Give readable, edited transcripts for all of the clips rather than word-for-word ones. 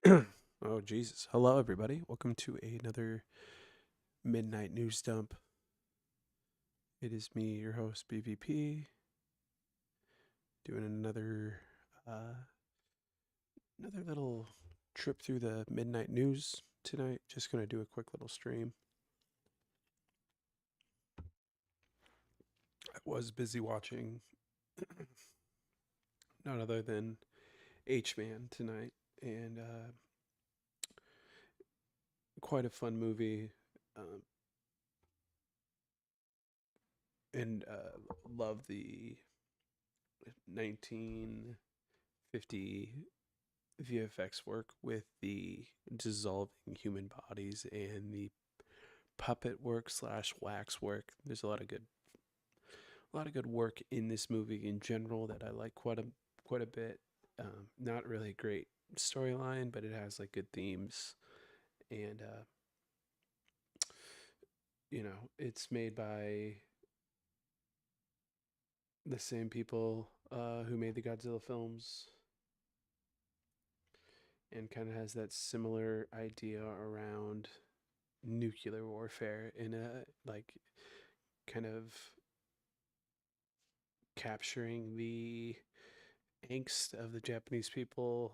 Oh, Jesus. Hello, everybody. Welcome to another Midnight News Dump. It is me, your host, BVP, doing uh, another little trip through the midnight news tonight. Just going to do a quick little stream. I was busy watching none other than H-Man tonight, and quite a fun movie. Um, and love the 1950 VFX work with the dissolving human bodies and the puppet work slash wax work. There's a lot of good work in this movie in general that I like quite a bit. Not really a great storyline, but it has like good themes, and it's made by the same people who made the Godzilla films, and kind of has that similar idea around nuclear warfare in a like kind of capturing the angst of the Japanese people,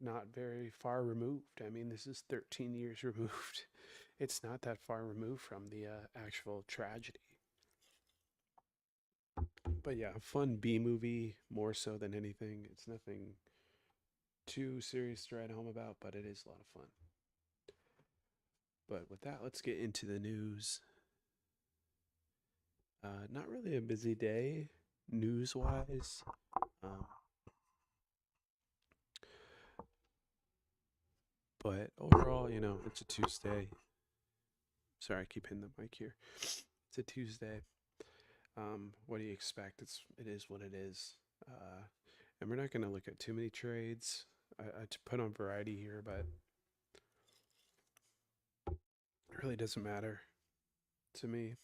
not very far removed. I mean, this is 13 years removed. It's not that far removed from the actual tragedy. But yeah, fun B movie more so than anything. It's nothing too serious to write home about, but it is a lot of fun. But with that, let's get into the news. Not really a busy day news wise. Um, but overall, it's a Tuesday. Sorry, I keep hitting the mic here. It's a Tuesday. What do you expect? It is what it is. And we're not going to look at too many trades. I put on variety here, but it really doesn't matter to me.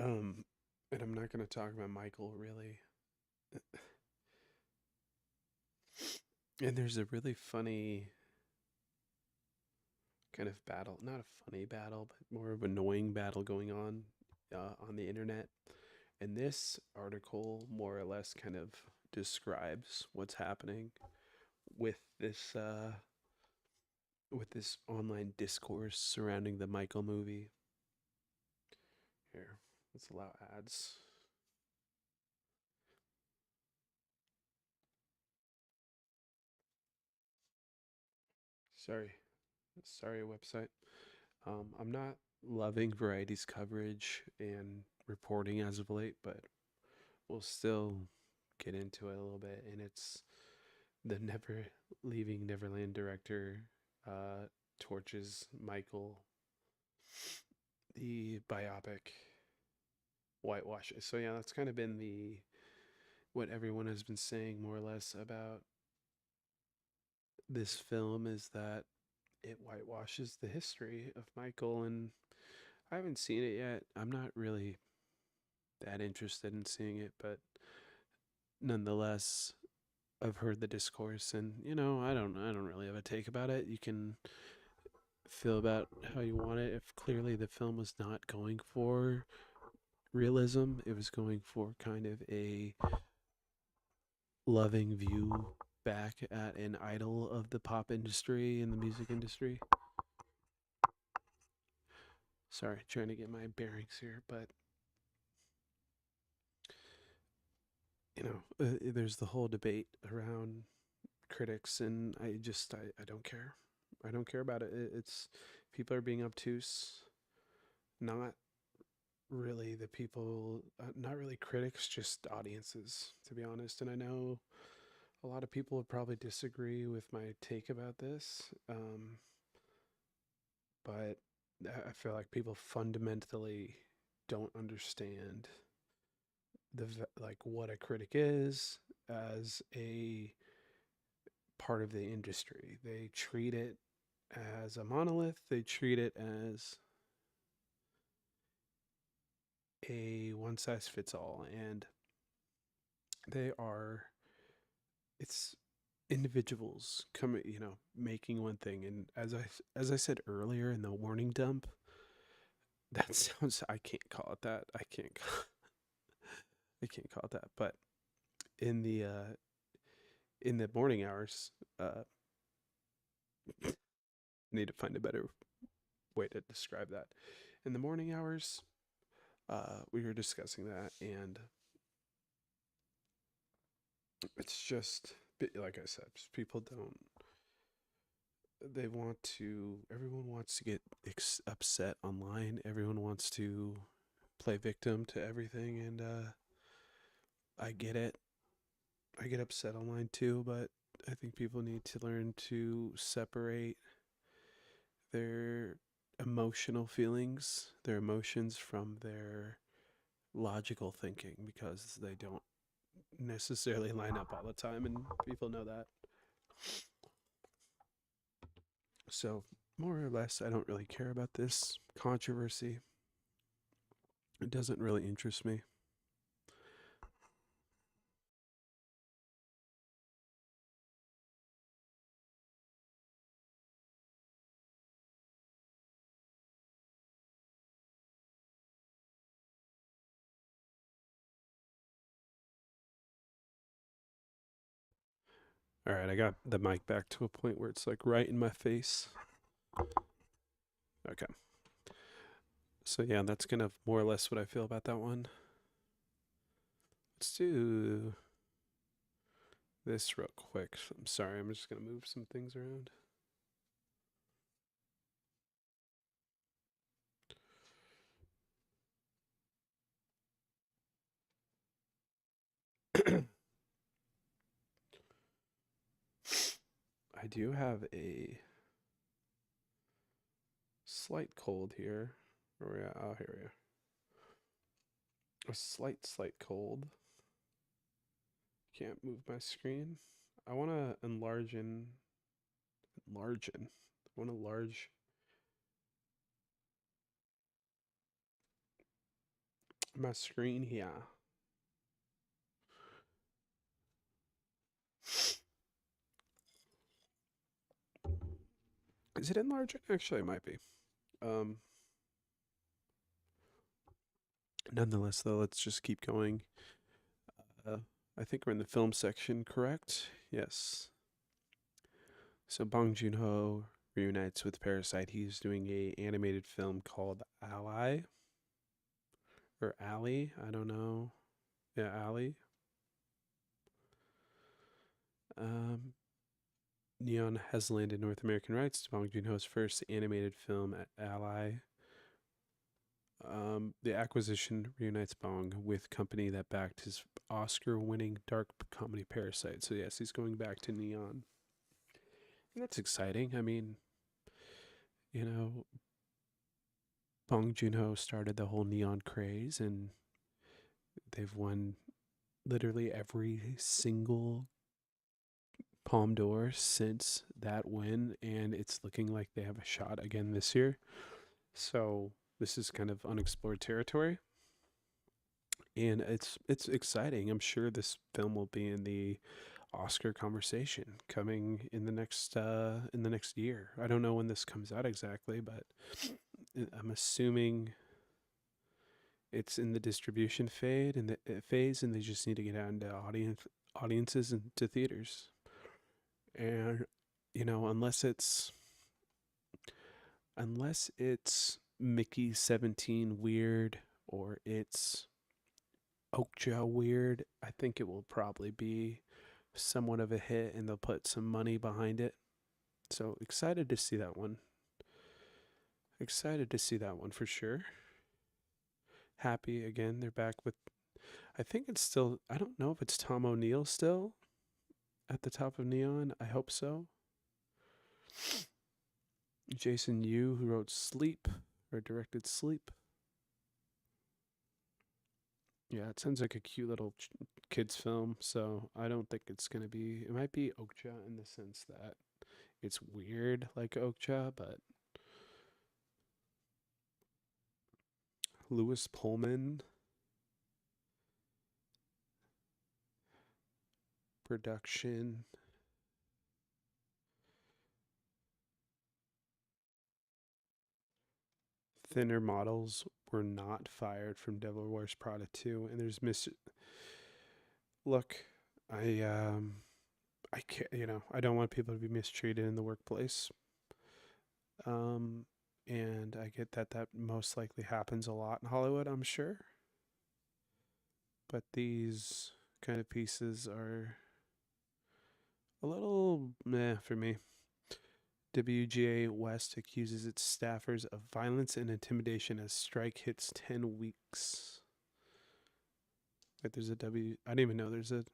Um, and I'm not going to talk about Michael really. And there's a really funny kind of battle, not a funny battle, but more of an annoying battle going on the internet. And this article more or less kind of describes what's happening with this online discourse surrounding the Michael movie. Here, let's allow ads. Sorry, sorry, website. I'm not loving Variety's coverage and reporting as of late, but we'll still get into it a little bit. And it's the Never Leaving Neverland director torches Michael, the biopic whitewash. So yeah, that's kind of been the what everyone has been saying more or less about this film is that it whitewashes the history of Michael, and I haven't seen it yet. I'm not really that interested in seeing it, but nonetheless, I've heard the discourse, and I don't really have a take about it. You can feel about how you want it. If clearly the film was not going for realism, it was going for kind of a loving view back at an idol of the pop industry and the music industry. Sorry, trying to get my bearings here, but there's the whole debate around critics, and I don't care. I don't care about it. It's people are being obtuse, not really the people, not really critics, just audiences, to be honest. And I know a lot of people would probably disagree with my take about this, but I feel like people fundamentally don't understand like what a critic is as a part of the industry. They treat it as a monolith. They treat it as a one size fits all, and they are it's individuals coming, making one thing. And as I said earlier in the warning dump, that sounds, I can't call it that. I can't call it that. But in the morning hours, I need to find a better way to describe that. In the morning hours, we were discussing that, and it's just like I said, just people don't. They want to. Everyone wants to get upset online. Everyone wants to play victim to everything, and I get it. I get upset online too, but I think people need to learn to separate their emotional feelings, their emotions from their logical thinking, because they don't necessarily line up all the time, and people know that. So, more or less, I don't really care about this controversy. It doesn't really interest me. All right, I got the mic back to a point where it's like right in my face. Okay. So, yeah, that's kind of more or less what I feel about that one. Let's do this real quick. I'm sorry, I'm just going to move some things around. I do have a slight cold here. Where we at? Oh, here we are. A slight cold. Can't move my screen. I want to enlarge. I want to enlarge my screen here. Is it enlarging? Actually, it might be. Um, Nonetheless, though, let's just keep going. Uh, I think we're in the film section, correct? Yes. So Bong Joon-ho reunites with Parasite. He's doing a animated film called Ally or Ally. I don't know. Yeah, Ally. Um, Neon has landed North American rights to Bong Joon-ho's first animated film, Ally. The acquisition reunites Bong with company that backed his Oscar-winning dark comedy Parasite. So yes, he's going back to Neon. And that's exciting. I mean, you know, Bong Joon-ho started the whole Neon craze, and they've won literally every single Palme d'Or since that win, and it's looking like they have a shot again this year. So this is kind of unexplored territory, and it's exciting. I'm sure this film will be in the Oscar conversation coming in the next year. I don't know when this comes out exactly, but I'm assuming it's in the distribution phase, and they just need to get out into audiences and to theaters. And unless it's Mickey 17 weird or it's Okja weird, I think it will probably be somewhat of a hit, and they'll put some money behind it. So excited to see that one. Excited to see that one for sure. Happy again. They're back with. I think it's still. I don't know if it's Tom O'Neill still at the top of Neon. I hope so. Jason Yu, who wrote Sleep or directed Sleep. Yeah, it sounds like a cute little kids film. So I don't think it's gonna be. It might be Okja in the sense that it's weird like Okja, but Lewis Pullman production. Thinner models were not fired from Devil Wears Prada 2, and there's Look, I can't, I don't want people to be mistreated in the workplace. And I get that most likely happens a lot in Hollywood, I'm sure. But these kind of pieces are a little meh for me. WGA West accuses its staffers of violence and intimidation as strike hits 10 weeks. Wait, there's a W. I didn't even know there's a.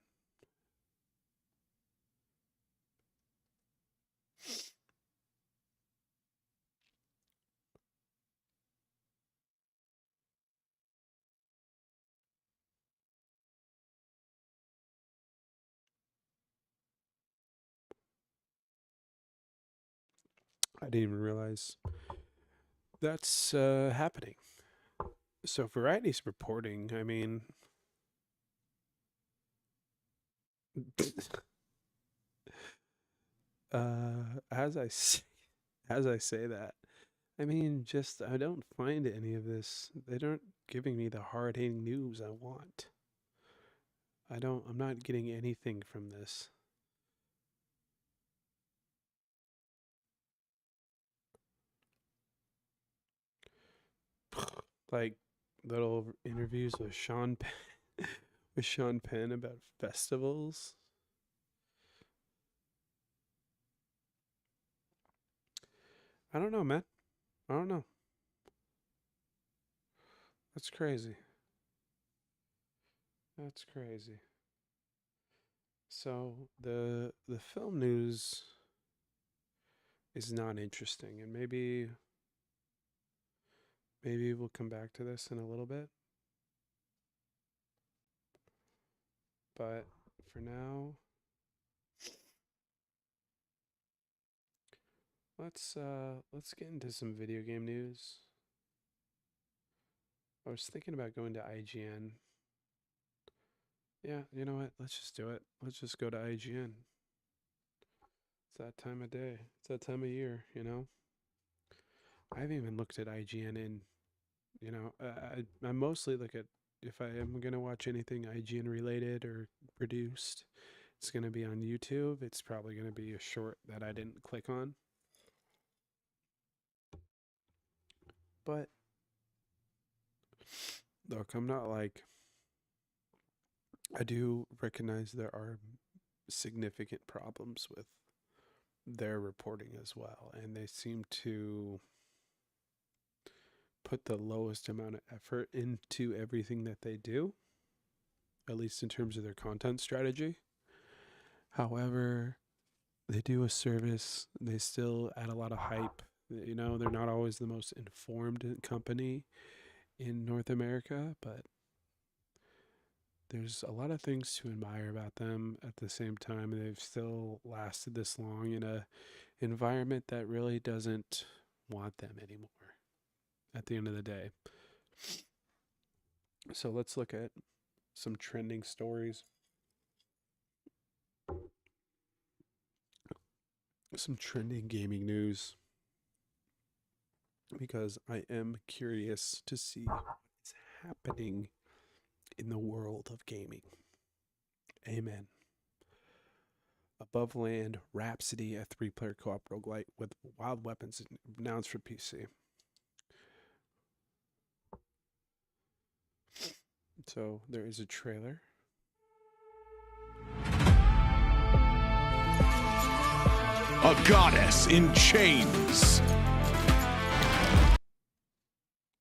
I didn't even realize that's happening. So Variety's reporting, I mean, as I say that, I mean, just I don't find any of this. They aren't giving me the hard-hitting news I want. I'm not getting anything from this. Like little interviews with Sean Penn about festivals. I don't know, man. I don't know. That's crazy. That's crazy. So the film news is not interesting, and maybe we'll come back to this in a little bit. But for now, let's get into some video game news. I was thinking about going to IGN. Yeah, you know what? Let's just do it. Let's just go to IGN. It's that time of day. It's that time of year, I haven't even looked at IGN in, I mostly look at, if I am going to watch anything IGN related or produced, it's going to be on YouTube. It's probably going to be a short that I didn't click on. But look, I'm not like, I do recognize there are significant problems with their reporting as well, and they seem to put the lowest amount of effort into everything that they do, at least in terms of their content strategy. However, they do a service, they still add a lot of hype. They're not always the most informed company in North America, but there's a lot of things to admire about them. At the same time, they've still lasted this long in a environment that really doesn't want them anymore at the end of the day. So let's look at some trending stories. Some trending gaming news, because I am curious to see what's happening in the world of gaming. Amen. Above Land Rhapsody, a 3-player co-op roguelite with wild weapons, announced for PC. So there is a trailer. A goddess in chains.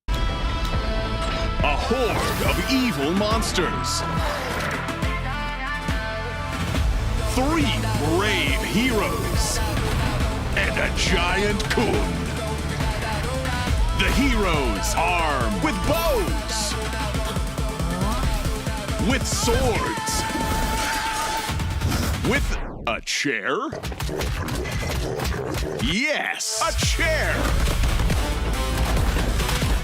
A horde of evil monsters. 3 brave heroes. And a giant coon. The heroes armed with bows. With swords. With a chair? Yes, a chair!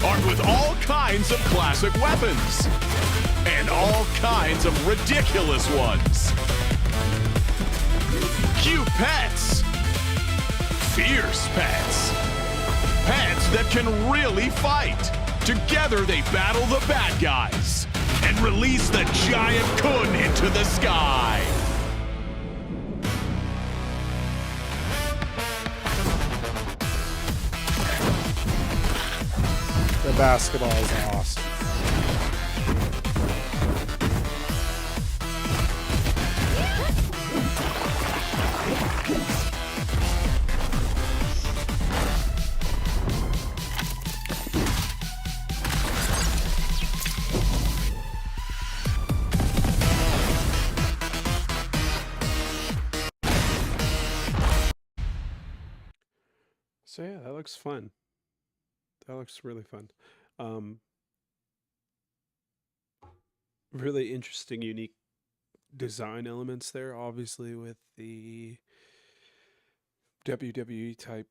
Armed with all kinds of classic weapons. And all kinds of ridiculous ones. Cute pets. Fierce pets. Pets that can really fight. Together they battle the bad guys and release the giant Kun into the sky. The basketball is awesome. So yeah, that looks fun. That looks really fun. Really interesting, unique design elements there. Obviously, with the WWE type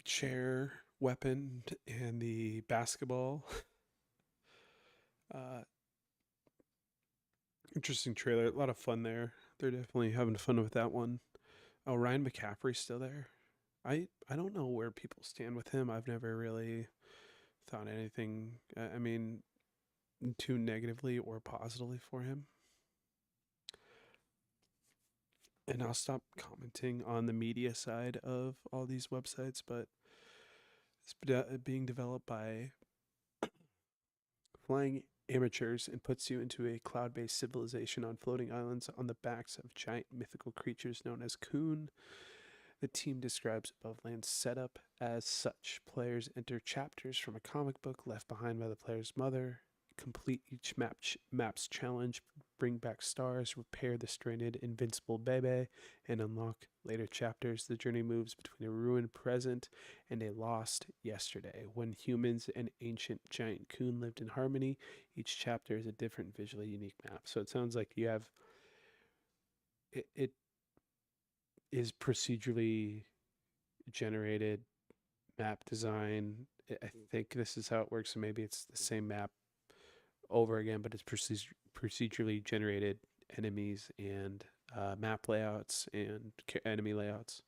chair weapon and the basketball. Interesting trailer. A lot of fun there. They're definitely having fun with that one. Oh, Ryan McCaffrey's still there. I don't know where people stand with him. I've never really thought anything. I mean, too negatively or positively for him. And I'll stop commenting on the media side of all these websites, but it's being developed by flying amateurs and puts you into a cloud-based civilization on floating islands on the backs of giant mythical creatures known as Kun. The team describes Above Land's setup as such. Players enter chapters from a comic book left behind by the player's mother, complete each map's challenge, bring back stars, repair the stranded invincible Bebe, and unlock later chapters. The journey moves between a ruined present and a lost yesterday. When humans and ancient giant Kun lived in harmony, each chapter is a different visually unique map. So it sounds like you have it is procedurally generated map design. I think this is how it works. So maybe it's the same map over again, but it's procedurally generated enemies and map layouts and enemy layouts,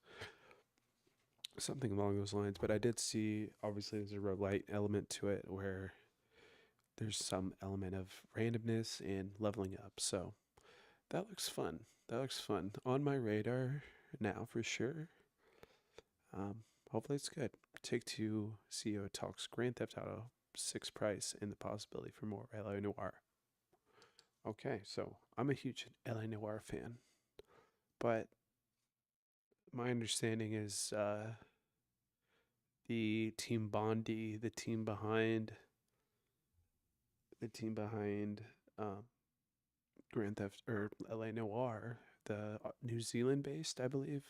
something along those lines. But I did see, obviously, there's a roguelite element to it where there's some element of randomness and leveling up. So that looks fun. That looks fun. On my radar now for sure. Hopefully it's good. Take-Two CEO talks Grand Theft Auto 6 price and the possibility for more LA Noire. Okay, so I'm a huge LA Noire fan, but my understanding is the team Bondi, the team behind Grand Theft or LA Noire, the New Zealand-based, I believe,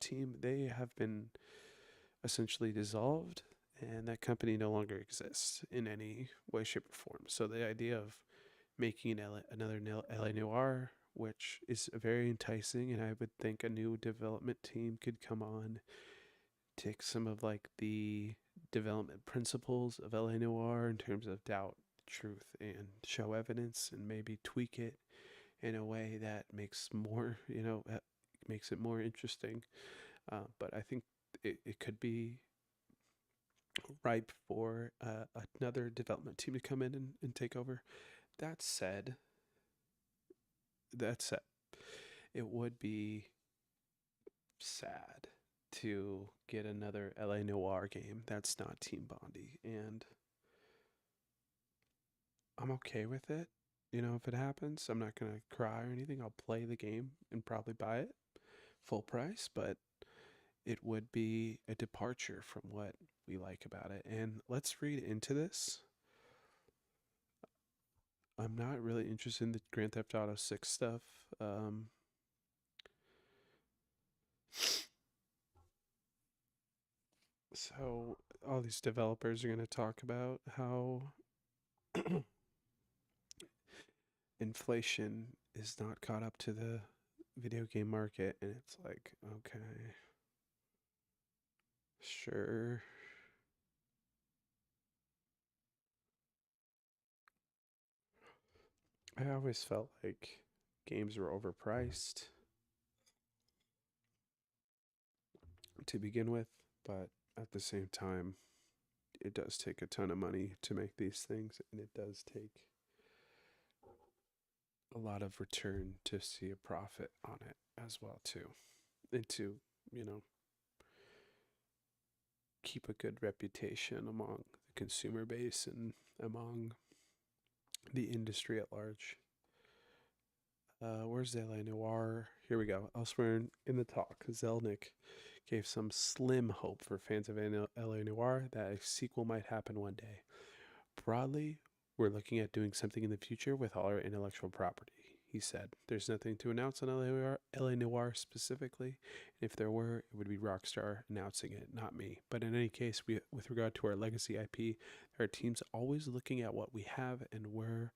team, they have been essentially dissolved, and that company no longer exists in any way, shape, or form. So the idea of making another LA Noire, which is very enticing, and I would think a new development team could come on, take some of like the development principles of LA Noire in terms of doubt, truth, and show evidence, and maybe tweak it in a way that makes more, makes it more interesting. But I think it could be ripe for another development team to come in and take over. That said, it would be sad to get another LA Noire game that's not Team Bondi, and I'm okay with it. If it happens, I'm not gonna cry or anything. I'll play the game and probably buy it full price, but it would be a departure from what we like about it. And let's read into this. I'm not really interested in the Grand Theft Auto 6 stuff. So all these developers are going to talk about how inflation is not caught up to the video game market, and it's like, okay, sure. I always felt like games were overpriced. to begin with, but at the same time, it does take a ton of money to make these things, and it does take a lot of return to see a profit on it as well too, and to, you know, keep a good reputation among the consumer base and among the industry at large. Where's the LA Noire? Here we go. Elsewhere in the talk, Zelnick gave some slim hope for fans of LA Noire that a sequel might happen one day. Broadly, we're looking at doing something in the future with all our intellectual property, he said. There's nothing to announce on LA Noire specifically. If there were, it would be Rockstar announcing it, not me. But in any case, with regard to our legacy IP, our team's always looking at what we have and we're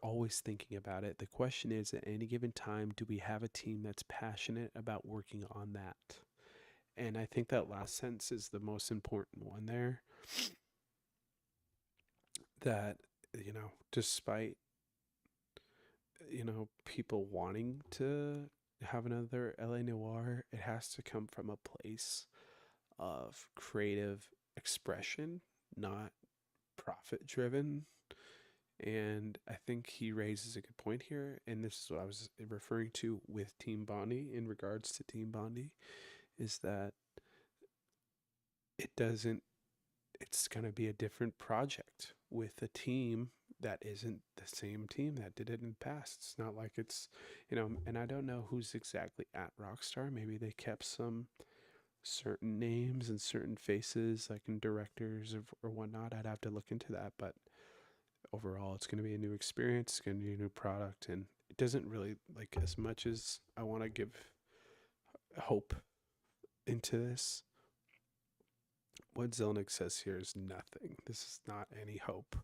always thinking about it. The question is, at any given time, do we have a team that's passionate about working on that? And I think that last sentence is the most important one there. That, you know, despite, you know, people wanting to have another LA Noire, it has to come from a place of creative expression, not profit driven. And I think he raises a good point here, and this is what I was referring to with Team Bondi in regards to Team Bondi, is that it's going to be a different project with a team that isn't the same team that did it in the past. It's not like it's, you know, and I don't know who's exactly at Rockstar. Maybe they kept some certain names and certain faces, like in directors or whatnot. I'd have to look into that, but overall, it's going to be a new experience. It's going to be a new product, and it doesn't really, like, as much as I want to give hope into this, what Zelnick says here is nothing. This is not any hope.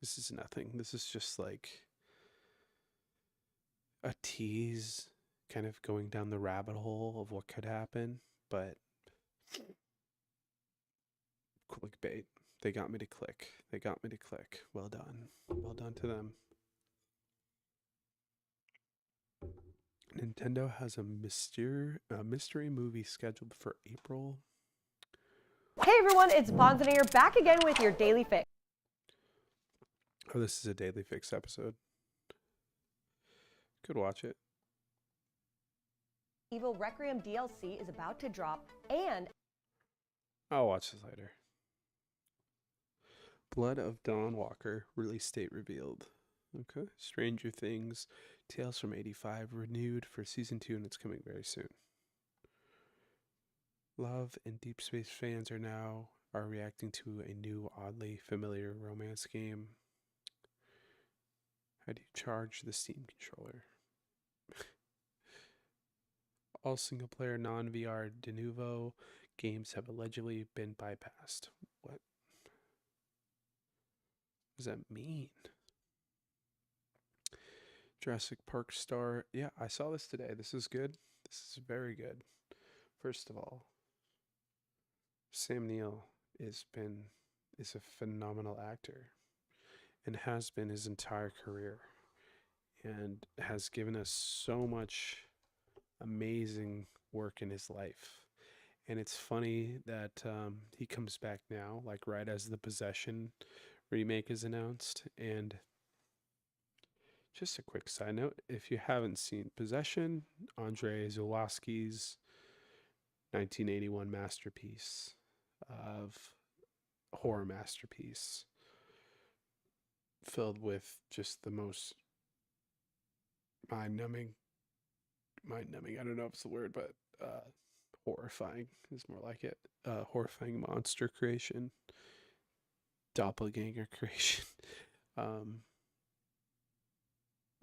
This is nothing. This is just like a tease, kind of going down the rabbit hole of what could happen, but clickbait. They got me to click. They got me to click. Well done. Well done to them. Nintendo has a mystery movie scheduled for April. Hey everyone, it's Bonzina here, back again with your Daily Fix. Oh, this is a Daily Fix episode. Could watch it. Evil Requiem DLC is about to drop, and I'll watch this later. Blood of Dawn Walker release date revealed. Okay. Stranger Things Tales from 85 renewed for season 2, and it's coming very soon. Love and Deep Space fans are reacting to a new, oddly familiar romance game. How do you charge the Steam controller? All single-player non-VR Denuvo games have allegedly been bypassed. What does that mean? Jurassic Park star. Yeah, I saw this today. This is good. This is very good. First of all, Sam Neill is a phenomenal actor and has been his entire career, and has given us so much amazing work in his life. And it's funny that he comes back now, like right as the Possession remake is announced. And just a quick side note, if you haven't seen Possession, Andrei Zulawski's 1981 masterpiece of horror masterpiece, filled with just the most mind-numbing, I don't know if it's the word, but horrifying is more like it. Horrifying monster creation, doppelganger creation,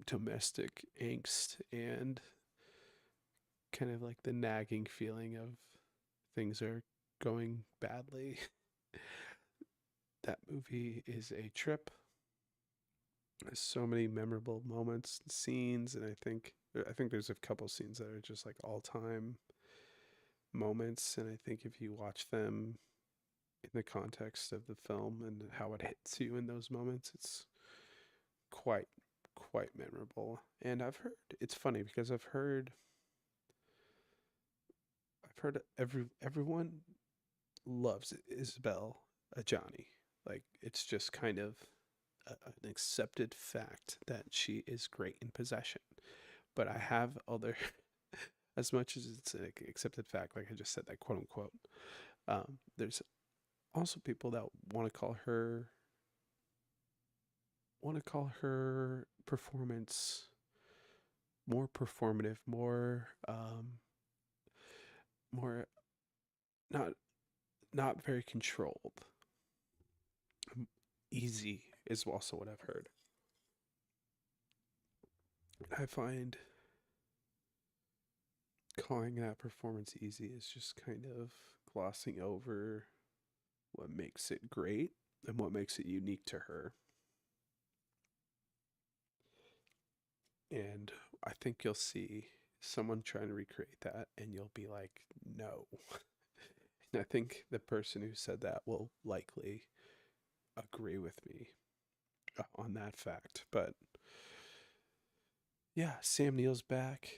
domestic angst, and kind of like the nagging feeling of things are going badly. That movie is a trip. There's so many memorable moments and scenes, and I think there's a couple scenes that are just like all-time moments, and I think if you watch them in the context of the film and how it hits you in those moments, it's quite memorable. And it's funny because I've heard I've heard everyone loves Isabelle Adjani. Like it's just kind of an accepted fact that she is great in possession. But I have other, as much as it's an accepted fact, like I just said, that quote unquote. There's also people that want to call her performance more performative, more not not very controlled. Easy is also what I've heard. I find calling that performance easy is just kind of glossing over what makes it great and what makes it unique to her. And I think you'll see someone trying to recreate that and you'll be like, no. And I think the person who said that will likely agree with me on that fact. But yeah, Sam Neill's back.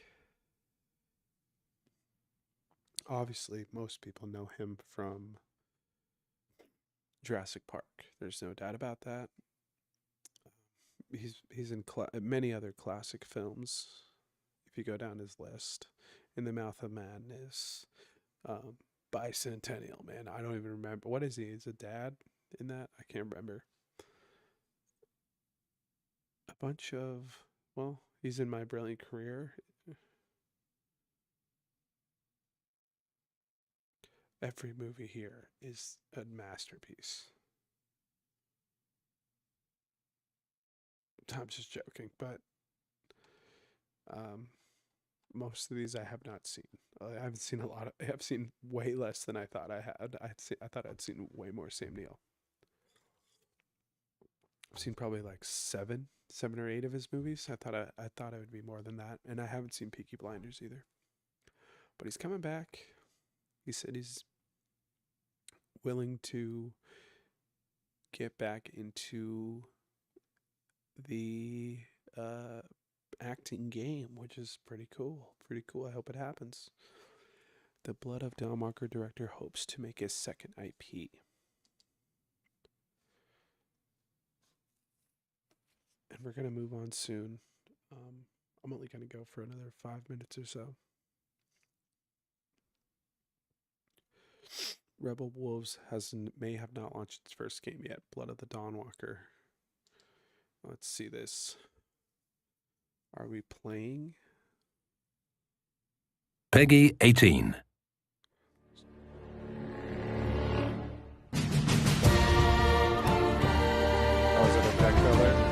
Obviously, most people know him from Jurassic Park. There's no doubt about that. He's in many other classic films. If you go down his list, In the Mouth of Madness, Bicentennial Man. I don't even remember. What is he? Is a dad in that? I can't remember. A bunch of, well, he's in My Brilliant Career. Every movie here is a masterpiece. I'm just joking, but most of these I have not seen. I haven't seen a lot of. I have seen way less than I thought I had. I thought I'd seen way more Sam Neill. I've seen probably like seven or eight of his movies. I thought it would be more than that, and I haven't seen Peaky Blinders either. But he's coming back. He said he's willing to get back into the acting game, which is pretty cool. Pretty cool. I hope it happens. The Blood of Don Walker director hopes to make his second IP. And we're going to move on soon. I'm only going to go for another 5 minutes or so. Rebel Wolves may have not launched its first game yet. Blood of the Dawn Walker. Let's see this. Are we playing? Peggy 18. Oh, is it a deck builder?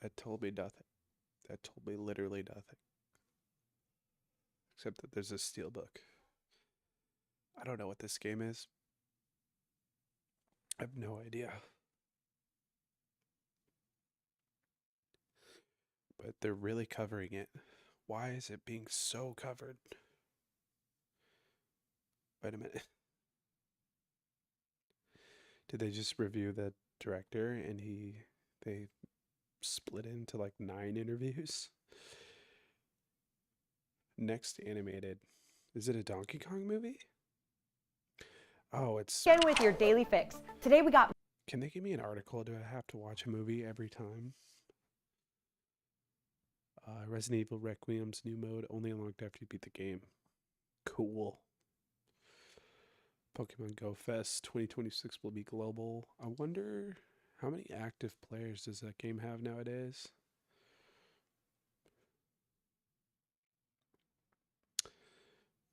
That told me nothing. That told me literally nothing. Except that there's a steelbook. I don't know what this game is. I have no idea. But they're really covering it. Why is it being so covered? Wait a minute. Did they just review the director and they split into like 9 interviews? Next animated. Is it a Donkey Kong movie? Oh, it's... Again with your daily fix. Today we got... Can they give me an article? Do I have to watch a movie every time? Resident Evil Requiem's new mode only unlocked after you beat the game. Cool. Pokemon Go Fest 2026 will be global. I wonder how many active players does that game have nowadays?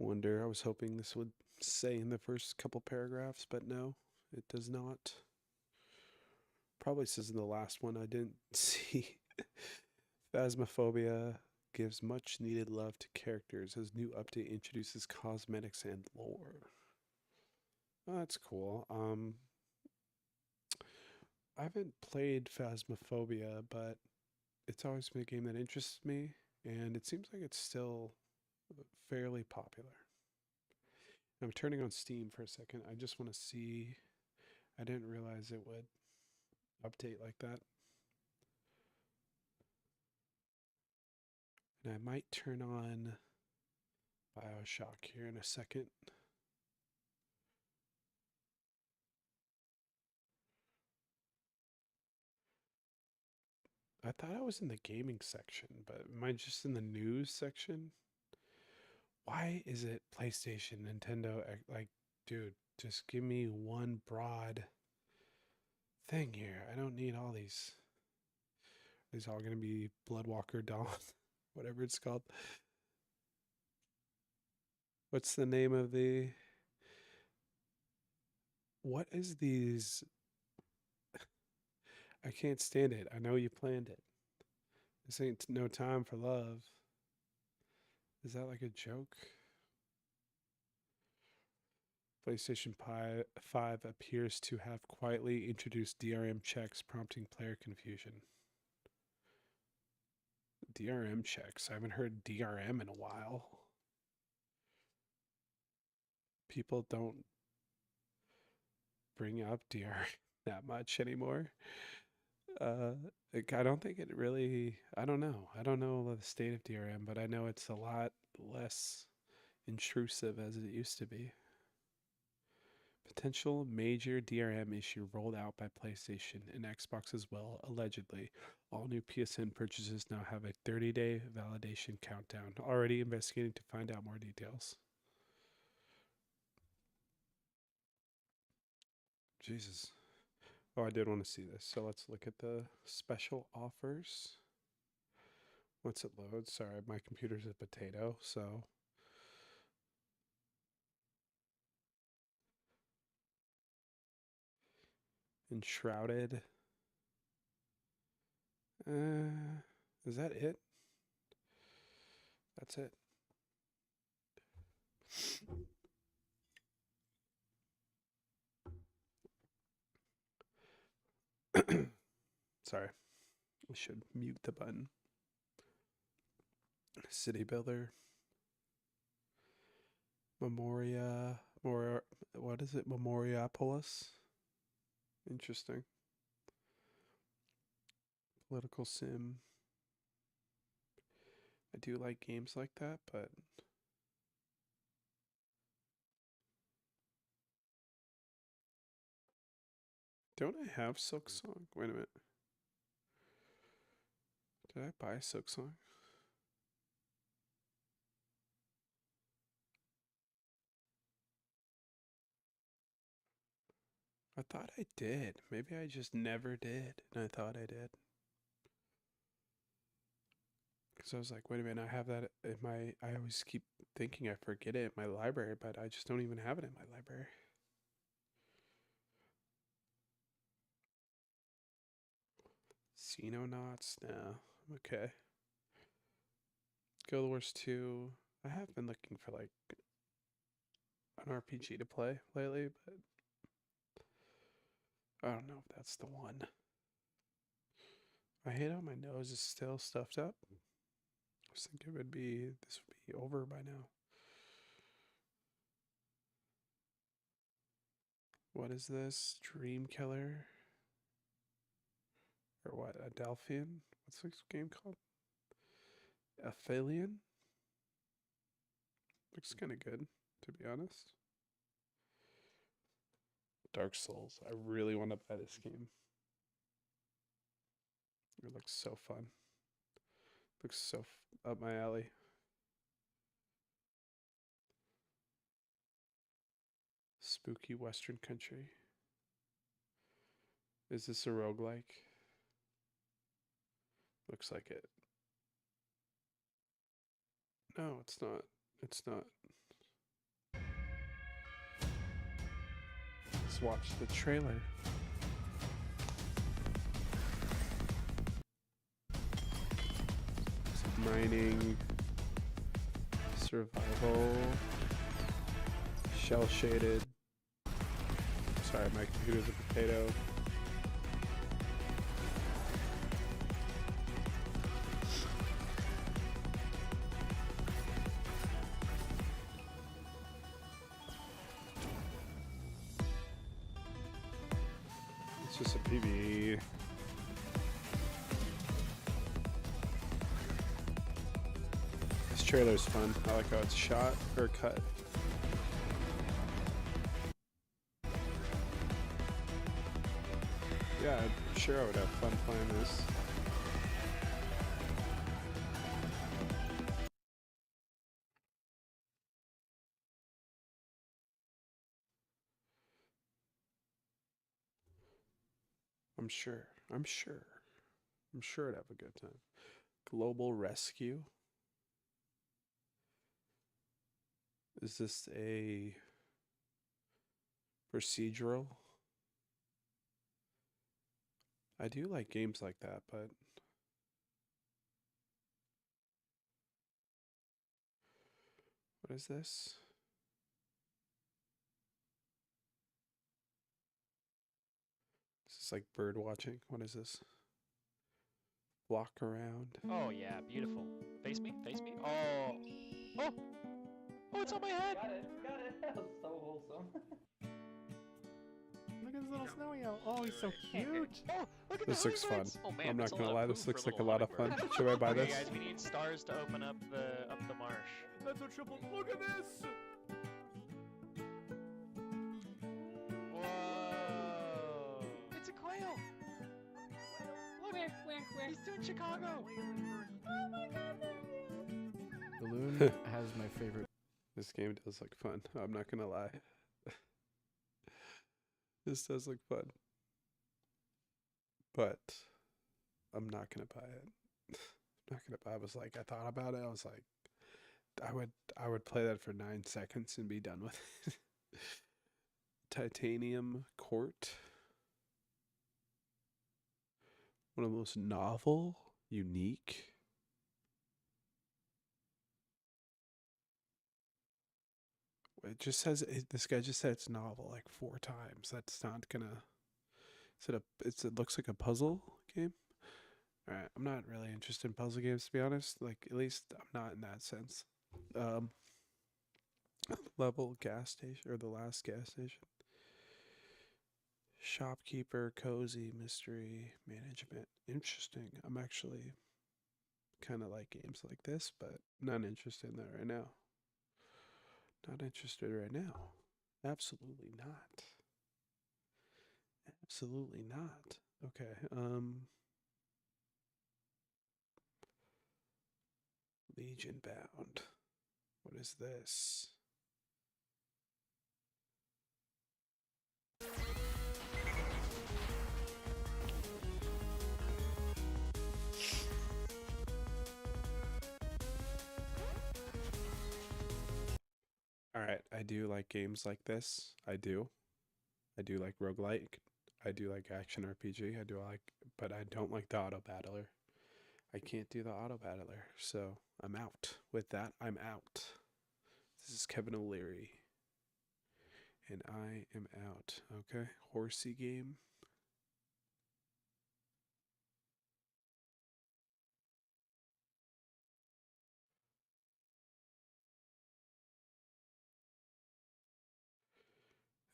I was hoping this would say in the first couple paragraphs, but no, it does not. Probably says in the last one I didn't see. Phasmophobia gives much needed love to characters as new update introduces cosmetics and lore. Oh, that's cool. I haven't played Phasmophobia, but it's always been a game that interests me, and it seems like it's still fairly popular. I'm turning on Steam for a second. I just want to see. I didn't realize it would update like that. And I might turn on BioShock here in a second. I thought I was in the gaming section, but am I just in the news section? Why is it PlayStation, Nintendo? Like, dude, just give me one broad thing here. I don't need all these. It's all going to be Bloodwalker Dawn, whatever it's called. What's the name of the... What is these... I can't stand it. I know you planned it. This ain't no time for love. Is that like a joke? PlayStation 5 appears to have quietly introduced DRM checks, prompting player confusion. DRM checks? I haven't heard DRM in a while. People don't bring up DRM that much anymore. I don't think it really, I don't know the state of DRM, but I know it's a lot less intrusive as it used to be. Potential major DRM issue rolled out by PlayStation and Xbox as well, allegedly. All new PSN purchases now have a 30-day validation countdown. Already investigating to find out more details. Jesus. Oh, I did want to see this. So let's look at the special offers. Once it loads, sorry, my computer's a potato, so. Enshrouded. Is that it? That's it. Sorry, I should mute the button. City Builder. What is it? Memoriapolis. Interesting. Political sim. I do like games like that, but don't I have Silksong? Wait a minute. Did I buy Silksong? I thought I did. Maybe I just never did, and I thought I did. Because I was like, wait a minute, I have that in my... I always keep thinking I forget it in my library, but I just don't even have it in my library. Xenonauts? No. Okay. Guild Wars 2. I have been looking for like an RPG to play lately, but I don't know if that's the one. I hate how my nose is still stuffed up. I was thinking this would be over by now. What is this? Dream Killer? Or what? Adelphian? What's this game called? Aphelion? Looks kind of good, to be honest. Dark Souls. I really want to buy this game. It looks so fun. Looks so up my alley. Spooky Western country. Is this a roguelike? Looks like it. No, it's not. It's not. Let's watch the trailer. Mining, survival, shell shaded. Sorry, my computer's a potato. just a PvE. This trailer's fun. I like how it's shot or cut. Yeah, I'm sure I would have fun playing this. I'm sure. I'm sure. I'm sure I'd have a good time. Global Rescue. Is this a procedural? I do like games like that, but what is this? This is like bird watching. What is this? Walk around. Oh yeah, beautiful. Face me, face me. Oh, oh, oh! It's on my head. Got it. That was so wholesome. Look at his little snowy owl. Oh, he's so cute. Oh, look at This the looks fun. hummingbirds. Oh man, I'm that's not a gonna lot lie, of this food looks for like a little lot of fun. hummingbird. Should I buy Okay, this? guys, we need stars to open up the marsh. That's a triple. Look at this. Whoa! It's a quail. Look, he's doing Chicago. Balloon has my favorite. This game does look fun. I'm not gonna lie. This does look fun. But I'm not gonna buy it. I'm not gonna buy it. I was like, I thought about it. I was like, I would play that for 9 seconds and be done with it. Titanium Court. One of the most novel, unique. It just says this guy just said it's novel like 4 times. That's not gonna. It looks like a puzzle game. All right, I'm not really interested in puzzle games to be honest. Like at least I'm not in that sense. Level gas station or the last gas station. Shopkeeper, cozy, mystery, management. Interesting. I'm actually kind of like games like this, but not interested in that right now. Not interested right now. Absolutely not. Absolutely not. Okay. Legion Bound. What is this? Alright, I do like games like this. I do. I do like roguelike. I do like action RPG. But I don't like the auto battler. I can't do the auto battler, so I'm out. With that, I'm out. This is Kevin O'Leary. And I am out. Okay? Horsey game.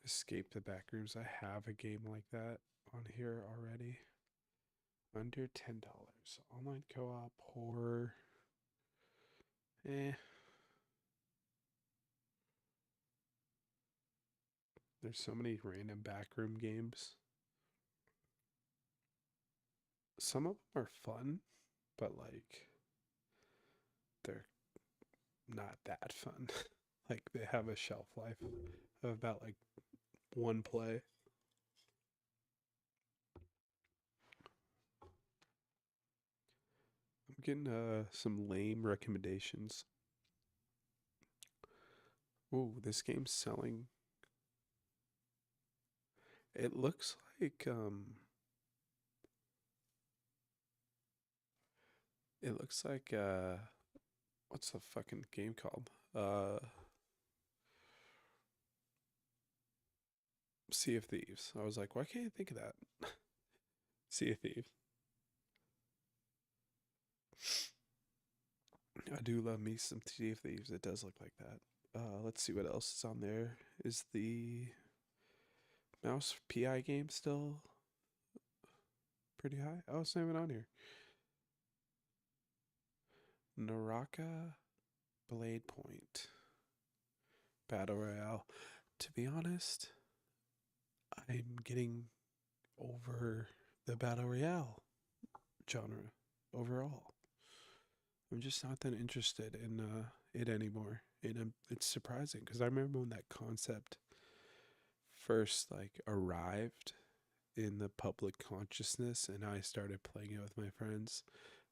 Escape the Backrooms. I have a game like that on here already. Under $10. Online co-op, horror. There's so many random backroom games. Some of them are fun, but like they're not that fun. Like they have a shelf life of about like 1 play. I'm getting some lame recommendations. Ooh, this game's selling. It looks like what's the fucking game called? Sea of Thieves. I was like, why can't I think of that? Sea of Thieves. I do love me some Sea of Thieves. It does look like that. Let's see what else is on there. Is the Mouse PI game still pretty high. Oh, it's not even on here. Naraka Blade Point Battle Royale. To be honest, I'm getting over the Battle Royale genre overall. I'm just not that interested in it anymore. And it's surprising because I remember when that concept first like arrived in the public consciousness and I started playing it with my friends.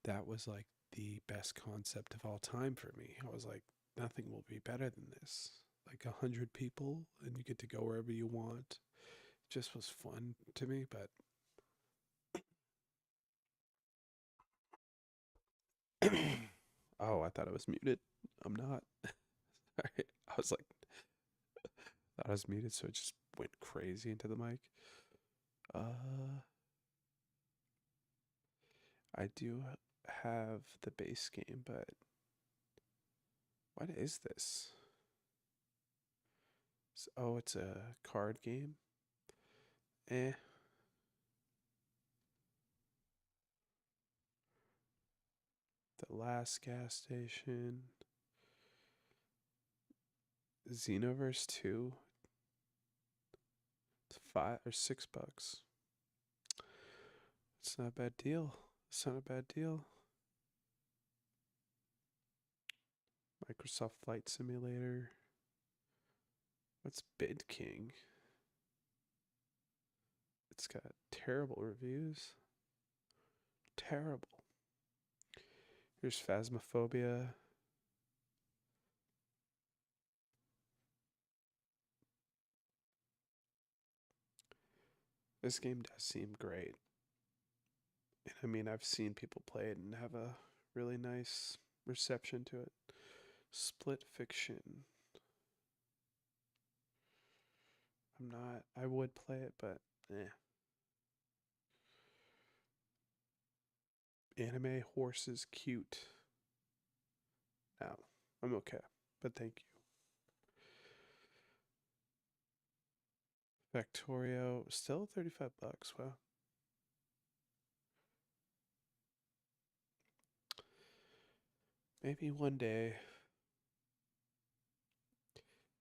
That was like the best concept of all time for me. I was like, nothing will be better than this. Like 100 people and you get to go wherever you want. It just was fun to me, but oh, I thought I was muted. I'm not. Sorry. I was like, thought I was muted, so it just went crazy into the mic. I do have the base game, but what is this? Oh, it's a card game. Eh. The Last Gas Station. Xenoverse 2. It's $5 or $6. It's not a bad deal. It's not a bad deal. Microsoft Flight Simulator. What's Bid King? It's got terrible reviews. Terrible. Here's Phasmophobia. This game does seem great. And I mean, I've seen people play it and have a really nice reception to it. Split Fiction. I would play it, but eh. Anime Horses Cute. No, I'm okay, but thank you. Factorio, still $35. Wow. Maybe one day.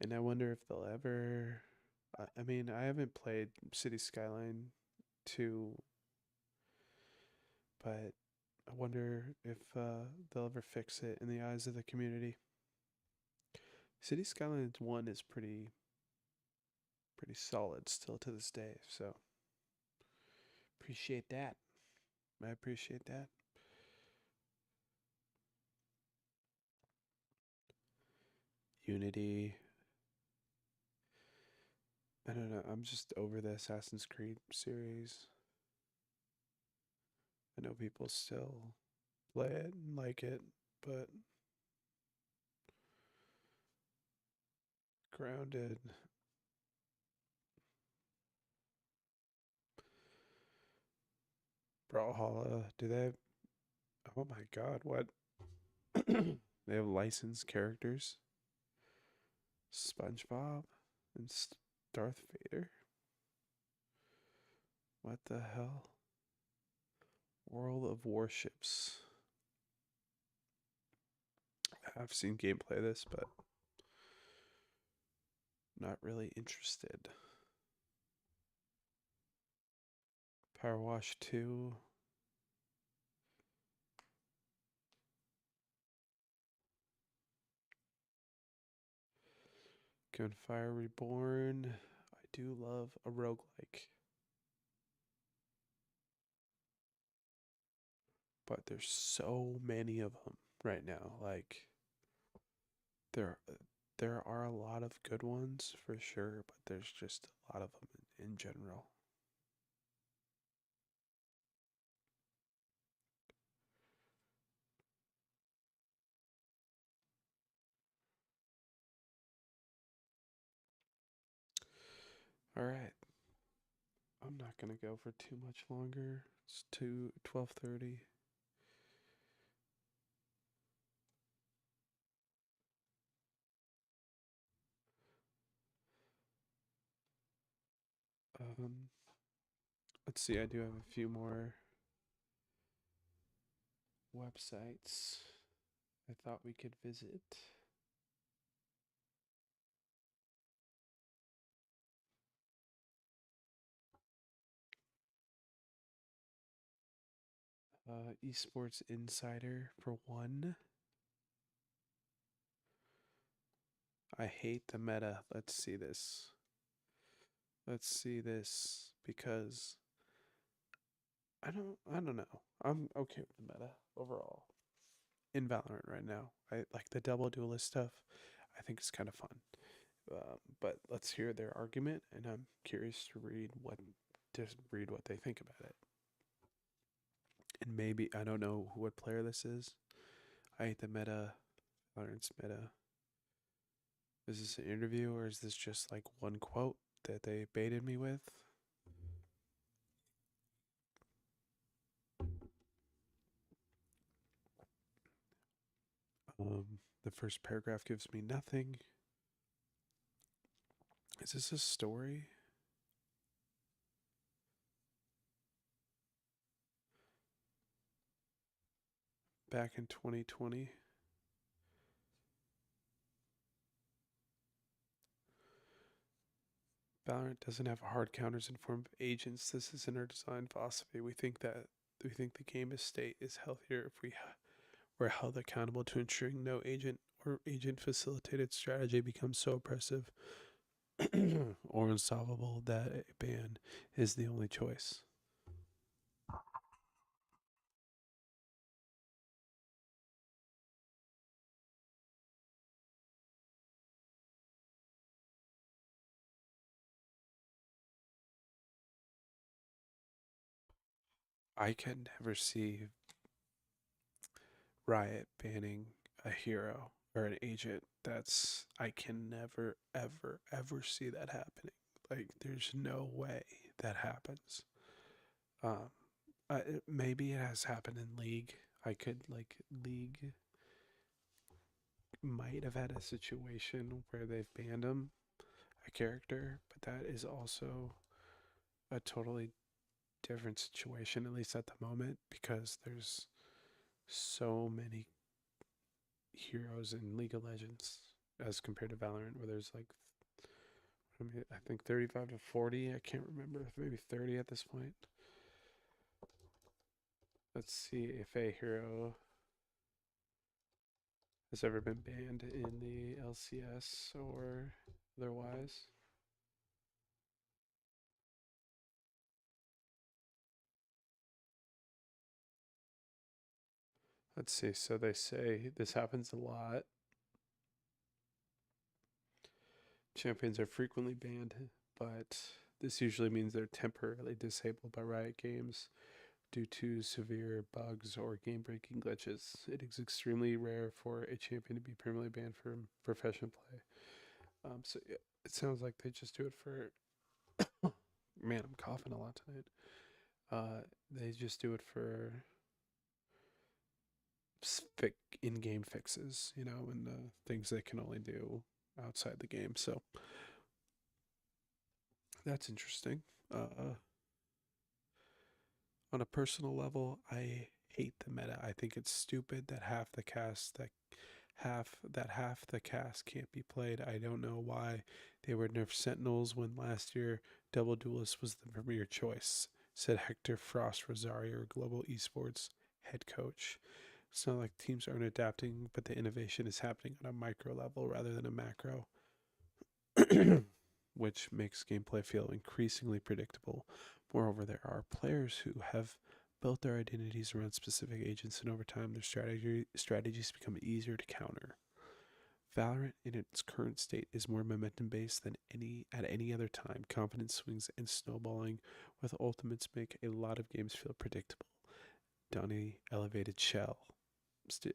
And I wonder if they'll ever. I mean, I haven't played City Skyline 2, but I wonder if they'll ever fix it in the eyes of the community. City Skylines 1 is pretty solid still to this day, so appreciate that. I appreciate that. Unity. I don't know. I'm just over the Assassin's Creed series. I know people still play it and like it, but Grounded. Brawlhalla. Do they have. Oh my god, what? They have licensed characters? SpongeBob and Darth Vader? What the hell? World of Warships. I've seen gameplay of this, but not really interested. Power Wash 2. Gunfire Reborn. I do love a roguelike. But there's so many of them right now. Like there are a lot of good ones for sure, but there's just a lot of them in general. All right. I'm not going to go for too much longer. It's 12:30. Let's see. I do have a few more websites I thought we could visit. Esports Insider for one. I hate the meta. Let's see this. Let's see this because I don't know. I'm okay with the meta overall. In Valorant right now, I like the double duelist stuff. I think it's kind of fun. But let's hear their argument, and I'm curious to read what they think about it. And maybe I don't know what player this is. I hate the meta. Valorant's meta. Is this an interview or is this just like one quote that they baited me with? The first paragraph gives me nothing. Is this a story? Back in 2020. Valorant doesn't have hard counters in form of agents. This isn't our design philosophy. We think the game state is healthier if we're held accountable to ensuring no agent or agent facilitated strategy becomes so oppressive or unsolvable that a ban is the only choice. I can never see Riot banning a hero or an agent. I can never, ever, ever see that happening. Like, there's no way that happens. Maybe it has happened in League. League might have had a situation where they've banned a character, but that is also a totally different situation, at least at the moment, because there's so many heroes in League of Legends as compared to Valorant, where there's like, I think 35 to 40. I can't remember, maybe 30 at this point. Let's see if a hero has ever been banned in the LCS or otherwise. Let's see. So they say this happens a lot. Champions are frequently banned, but this usually means they're temporarily disabled by Riot Games due to severe bugs or game-breaking glitches. It is extremely rare for a champion to be permanently banned from professional play. So it sounds like they just do it for. Man, I'm coughing a lot tonight. They just do it for in-game fixes, and the things they can only do outside the game. So that's interesting. On a personal level, I hate the meta. I think it's stupid that half the cast can't be played. I don't know why they would nerf Sentinels when last year Double Duelist was the premier choice, said Hector Frost Rosario, Global Esports head coach. It's not like teams aren't adapting, but the innovation is happening on a micro level rather than a macro, which makes gameplay feel increasingly predictable. Moreover, there are players who have built their identities around specific agents, and over time, their strategies become easier to counter. Valorant, in its current state, is more momentum-based than at any other time. Confidence swings and snowballing with ultimates make a lot of games feel predictable. Donnie Elevated Shell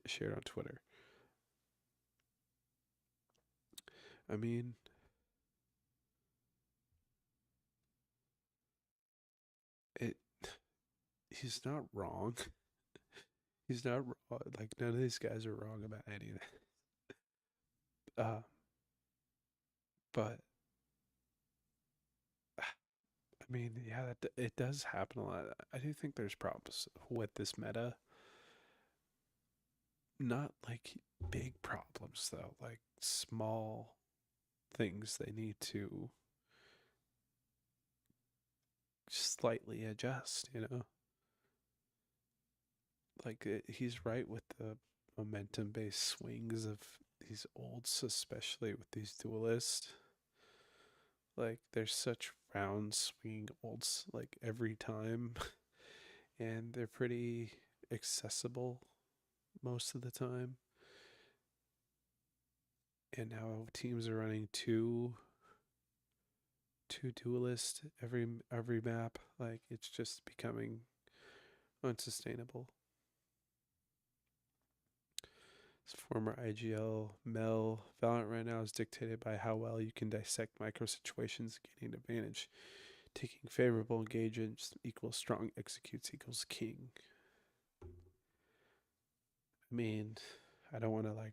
shared on Twitter. I mean, he's not wrong. He's not wrong. Like, none of these guys are wrong about anything. But I mean, yeah, it does happen a lot. I do think there's problems with this meta. not like big problems though, like small things they need to slightly adjust, you know? Like he's right with the momentum based swings of these olds, especially with these duelists. Like there's such round swinging olds like every time, and they're pretty accessible most of the time. And now teams are running two duelists every map. Like it's just becoming unsustainable. Former IGL Mel, Valorant right now is dictated by how well you can dissect micro situations, gaining advantage. Taking favorable engagements equals strong executes equals king. I mean, I don't want to like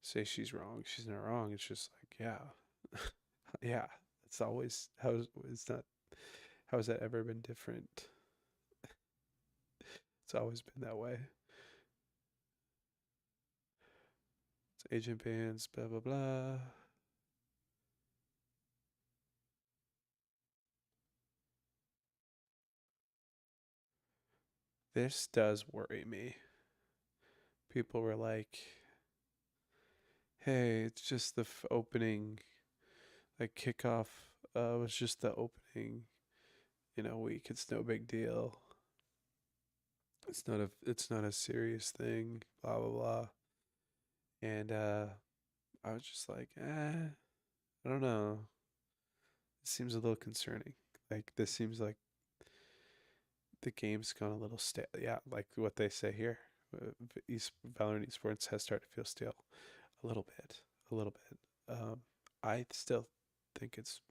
say she's wrong. She's not wrong. It's just like, yeah, yeah. It's always it's not. How has that ever been different? It's always been that way. It's agent bans, blah blah blah. This does worry me. People were like, hey, it's just the opening, like kickoff was just the opening, week. It's no big deal. It's not a serious thing, blah blah blah. And I was just like, I don't know. It seems a little concerning. Like this seems like the game's gone a little stale. Yeah, like what they say here. Valorant esports has started to feel stale a little bit, a little bit. I still think it's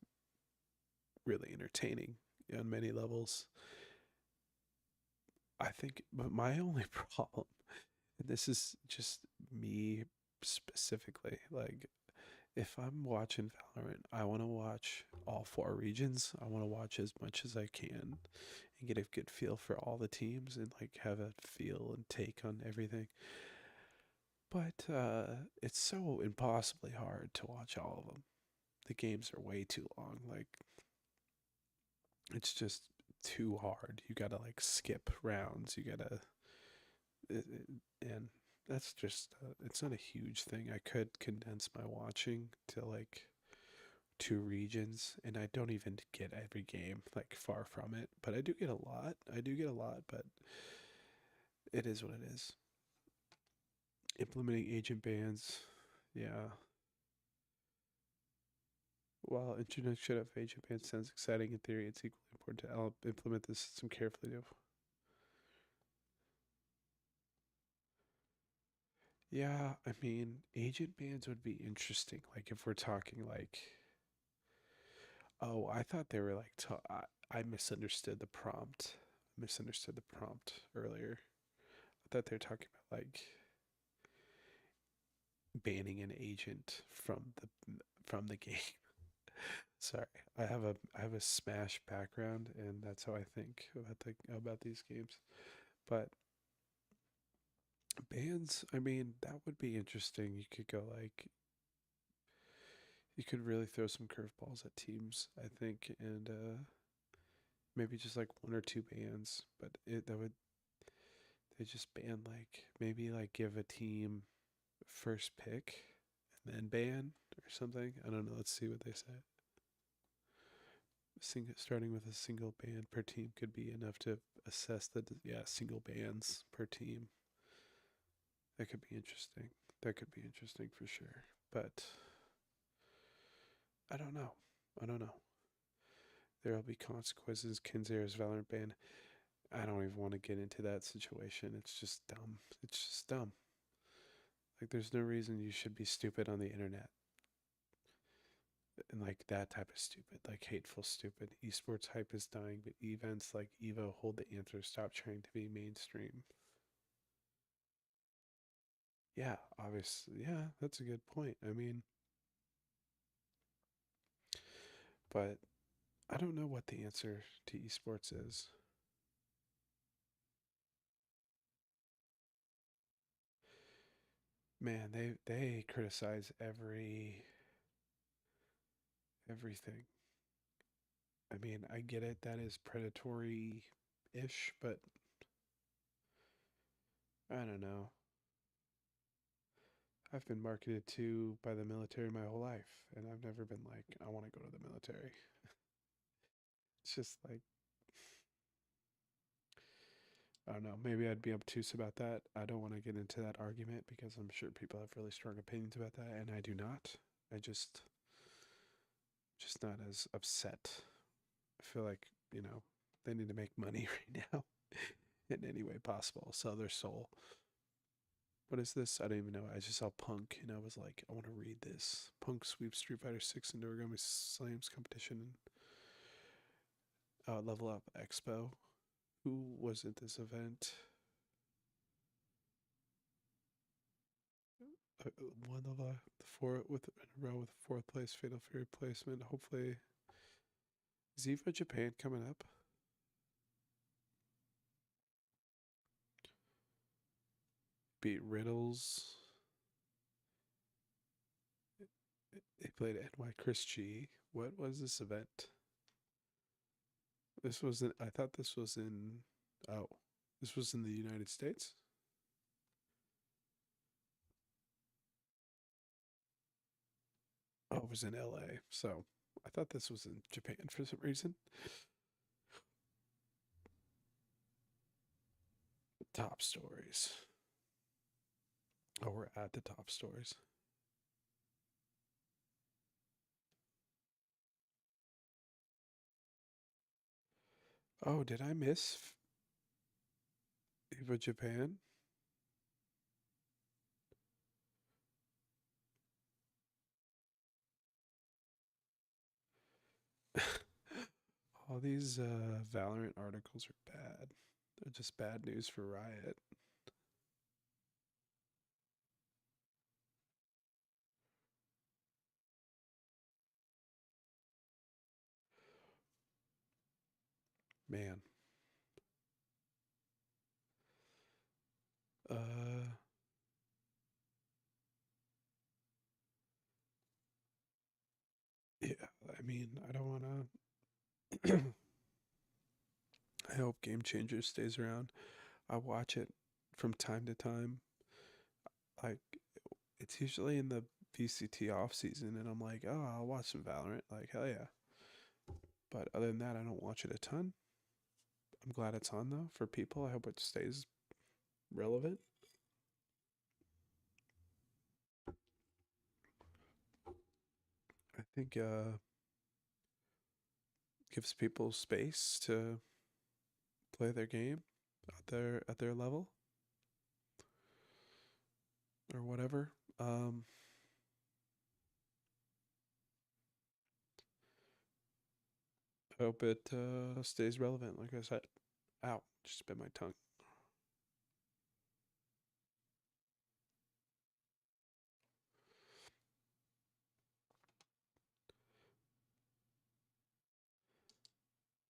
really entertaining on many levels. I think, but my only problem, and this is just me specifically, like if I'm watching Valorant, I want to watch all four regions. I want to watch as much as I can and get a good feel for all the teams and like have a feel and take on everything. But it's so impossibly hard to watch all of them. The games are way too long. Like it's just too hard. You gotta like skip rounds. You gotta, and that's just it's not a huge thing. I could condense my watching to like two regions, and I don't even get every game, like far from it. But I do get a lot. But it is what it is. Implementing agent bans, yeah. While introduction of agent bans sounds exciting in theory, it's equally important to implement the system carefully. Yeah, I mean, agent bans would be interesting. Like if we're talking like, oh, I thought they were like, I misunderstood the prompt. Earlier. I thought they were talking about like banning an agent from the game. Sorry, I have a Smash background, and that's how I think about these games. But bans, I mean, that would be interesting. You could go like, you could really throw some curveballs at teams, I think, and maybe just like one or two bans. But they just ban like maybe like give a team first pick and then ban or something. I don't know. Let's see what they say. Starting with a single ban per team could be enough to assess the single bans per team. That could be interesting. For sure. But I don't know. There will be consequences. Kinzera's Valorant ban. I don't even want to get into that situation. It's just dumb. Like there's no reason you should be stupid on the internet. And like that type of stupid, like hateful stupid. Esports hype is dying, but events like Evo hold the answer. Stop trying to be mainstream. Yeah, obviously. Yeah, that's a good point. I mean, but I don't know what the answer to esports is. man, they criticize everything. I mean, I get it, that is predatory-ish, but I don't know. I've been marketed to by the military my whole life, and I've never been like, I want to go to the military. It's just like, I don't know, maybe I'd be obtuse about that. I don't want to get into that argument because I'm sure people have really strong opinions about that, and I do not. I just not as upset. I feel like, they need to make money right now in any way possible, sell their soul. What is this? I don't even know. I just saw Punk and I was like, I want to read this. Punk sweeps Street Fighter 6 into Origami Slams competition and Level Up Expo. Who was at this event? One of the four in a row with fourth place Fatal Fury placement. Hopefully, Ziva Japan coming up. Beat Riddles. They played NY Chris G. What was this event? This was I thought this was in. Oh, this was in the United States. Oh, it was in LA. So I thought this was in Japan for some reason. Top stories. Oh, we're at the top stories. Oh, did I miss Viva Japan? All these Valorant articles are bad. They're just bad news for Riot. Man. Yeah, I mean, I don't want to. I hope Game Changer stays around. I watch it from time to time. Like, it's usually in the VCT off season, and I'm like, oh, I'll watch some Valorant. Like, hell yeah. But other than that, I don't watch it a ton. I'm glad it's on though for people. I hope it stays relevant. I think gives people space to play their game at their level or whatever. I hope it stays relevant. Like I said, ow, just bit my tongue.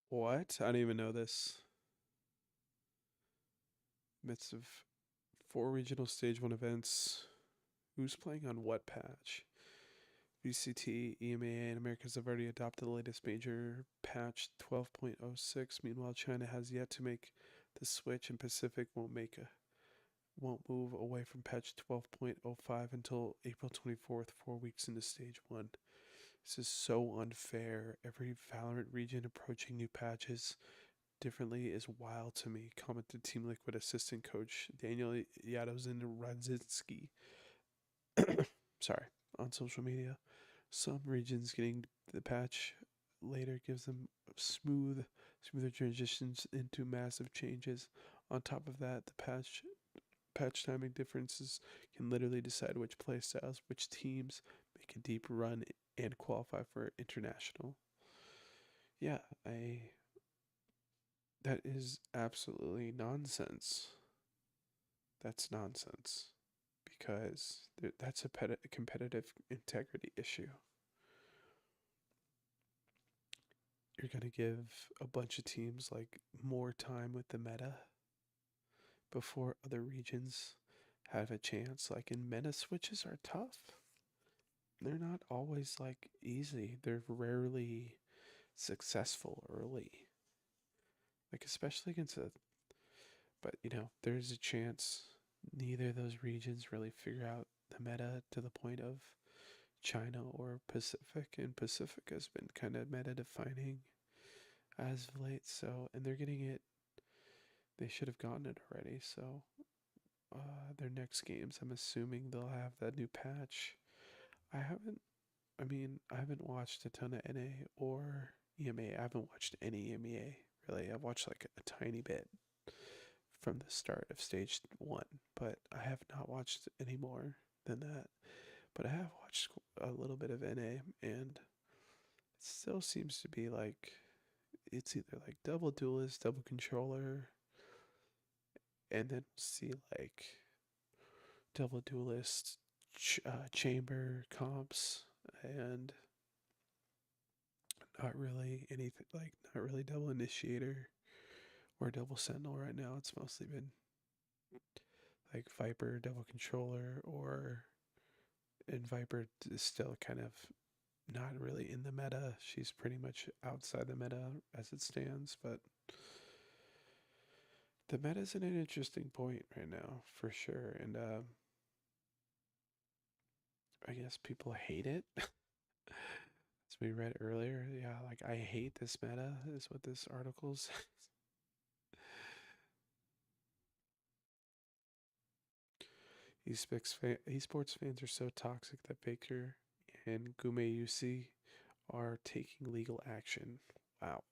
What? I don't even know this. Midst of 4 regional stage 1 events. Who's playing on what patch? VCT, EMEA, and Americas have already adopted the latest major patch 12.06. Meanwhile, China has yet to make the switch, and Pacific won't move away from patch 12.05 until April 24th, 4 weeks into stage 1. This is so unfair. Every Valorant region approaching new patches differently is wild to me, commented Team Liquid assistant coach Daniel Yadozin Radzinski. Sorry, on social media. Some regions getting the patch later gives them smoother transitions into massive changes. On top of that, the patch timing differences can literally decide which playstyles, which teams make a deep run and qualify for international. Yeah, that is absolutely nonsense. That's nonsense. Because that's a competitive integrity issue. You're going to give a bunch of teams like more time with the meta before other regions have a chance. Like, and meta switches are tough. They're not always like easy. They're rarely successful early. Like, especially against a, but there's a chance neither of those regions really figure out the meta to the point of China or Pacific, and Pacific has been kind of meta defining as of late. So, and they're getting it. They should have gotten it already. So, their next games, I'm assuming they'll have that new patch. I haven't watched a ton of NA or EMA. I haven't watched any EMEA really. I've watched like a tiny bit from the start of stage 1, but I have not watched any more than that. But I have watched a little bit of NA, and it still seems to be like it's either like double duelist, double controller, and then see like double duelist, chamber comps, and not really anything like not really double initiator or double sentinel right now. It's mostly been like Viper double controller, and Viper is still kind of not really in the meta. She's pretty much outside the meta as it stands, but the meta's in an interesting point right now for sure. And I guess people hate it. As we read earlier, yeah, like I hate this meta is what this article says. Esports fans are so toxic that Baker and Gumeyusi are taking legal action. Wow.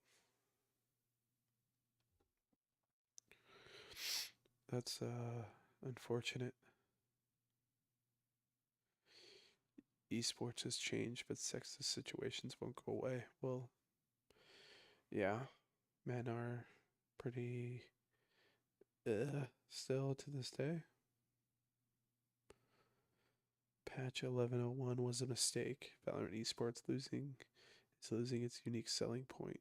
That's unfortunate. Esports has changed, but sexist situations won't go away. Well, yeah, men are pretty still to this day. Patch 1101 was a mistake. Valorant Esports losing its unique selling point.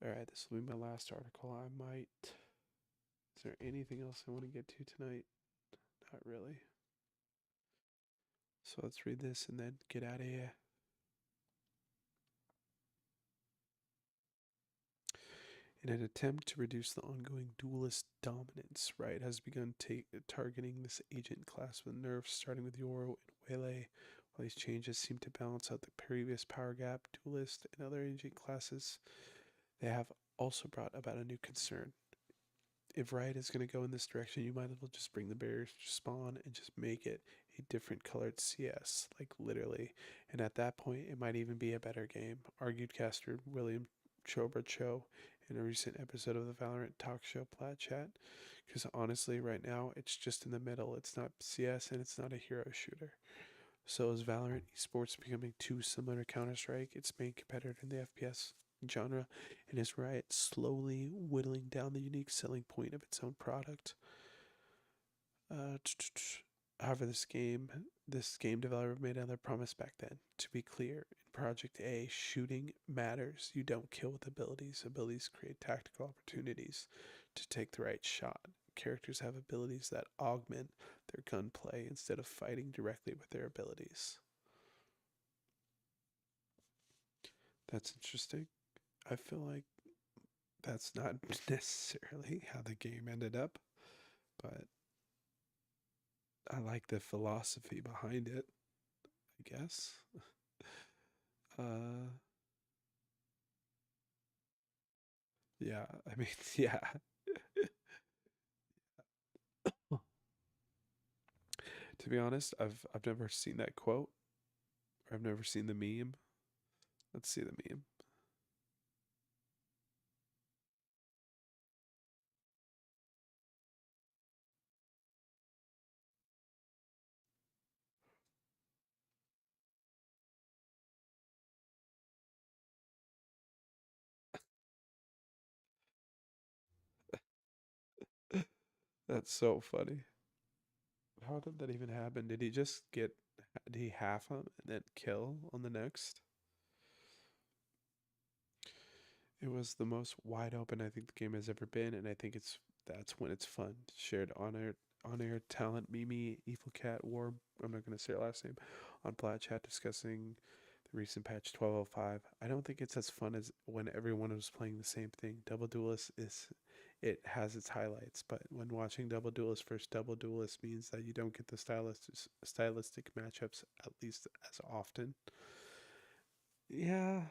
Alright, this will be my last article. Is there anything else I want to get to tonight? Not really. So let's read this and then get out of here. In an attempt to reduce the ongoing duelist dominance, Riot has begun targeting this agent class with nerfs, starting with Yoru and Waylay. While these changes seem to balance out the previous power gap, duelist and other agent classes, they have also brought about a new concern. If Riot is going to go in this direction, you might as well just bring the barriers to spawn and just make it a different colored CS, like literally. And at that point, it might even be a better game, argued caster William Chobracho in a recent episode of the Valorant Talk Show Plat Chat. Because honestly, right now, it's just in the middle. It's not CS and it's not a hero shooter. So is Valorant Esports becoming too similar to Counter-Strike, its main competitor in the FPS genre, and is Riot slowly whittling down the unique selling point of its own product? However, this game developer made another promise back then. To be clear, in Project A, shooting matters. You don't kill with abilities. Abilities create tactical opportunities to take the right shot. Characters have abilities that augment their gunplay instead of fighting directly with their abilities. That's interesting. I feel like that's not necessarily how the game ended up, but I like the philosophy behind it, I guess. Yeah, I mean, yeah. To be honest, I've never seen that quote, or I've never seen the meme. Let's see the meme. That's so funny. How did that even happen? Did he half him and then kill on the next? It was the most wide open I think the game has ever been, and I think that's when it's fun. Shared on-air talent Mimi Evil Cat War. I'm not going to say her last name on Plat Chat discussing the recent patch 1205. I don't think it's as fun as when everyone was playing the same thing. Double Duelist it has its highlights, but when watching Double Duelist versus Double Duelist means that you don't get the stylistic matchups at least as often. Yeah,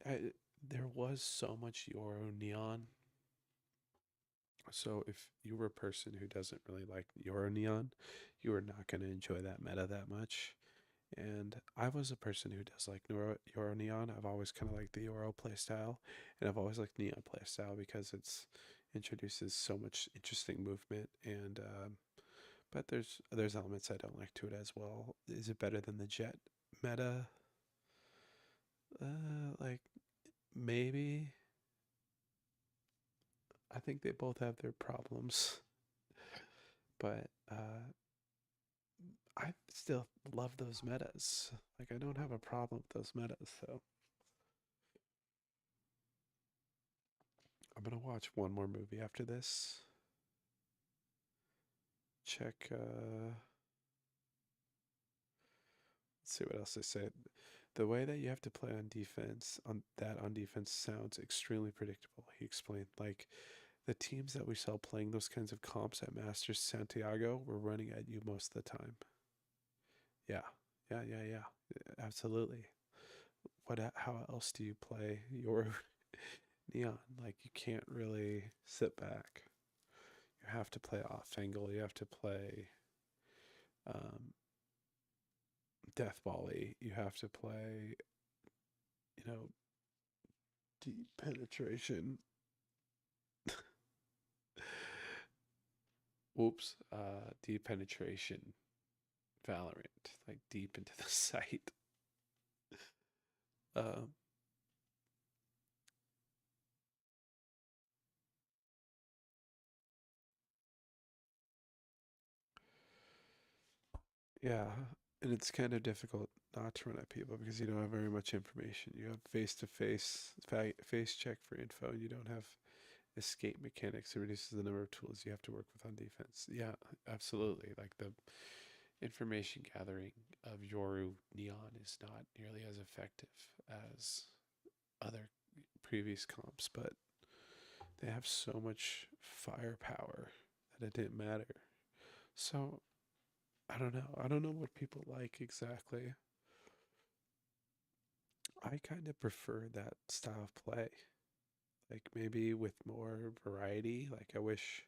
there was so much Euro Neon. So if you were a person who doesn't really like Euro Neon, you are not going to enjoy that meta that much. And I was a person who does like Euro Neon. I've always kind of liked the Euro playstyle, and I've always liked Neon playstyle because it's introduces so much interesting movement. And but there's elements I don't like to it as well. Is it better than the Jet meta? Like maybe. I think they both have their problems, but I still love those metas. Like I don't have a problem with those metas, so I'm gonna watch one more movie after this. Check let's see what else they say. The way that you have to play on defense sounds extremely predictable. He explained like the teams that we saw playing those kinds of comps at Masters Santiago were running at you most of the time. Yeah. Absolutely. How else do you play your Neon? Like you can't really sit back. You have to play off angle. You have to play death volley. You have to play, deep penetration. Whoops. Deep penetration Valorant, like deep into the site. Yeah, and it's kind of difficult not to run at people because you don't have very much information. You have face-to-face face check for info, and you don't have escape mechanics. It reduces the number of tools you have to work with on defense. Yeah, absolutely. Like the information gathering of Yoru Neon is not nearly as effective as other previous comps, but they have so much firepower that it didn't matter. So I don't know. I don't know what people like exactly. I kind of prefer that style of play. Like maybe with more variety. Like I wish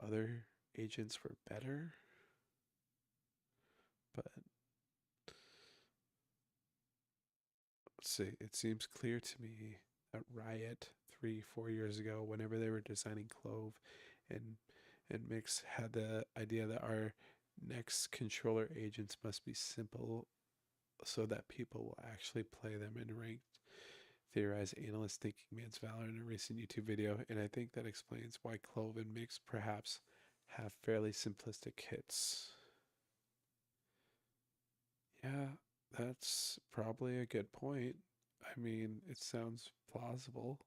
other agents were better. But let's see. It seems clear to me that Riot 3-4 years ago, whenever they were designing Clove and Mix had the idea that our next controller agents must be simple so that people will actually play them in ranked. Theorized analyst thinking man's valor in a recent YouTube video, and I think that explains why Clove and Mix perhaps have fairly simplistic hits. Yeah, that's probably a good point. I mean, it sounds plausible.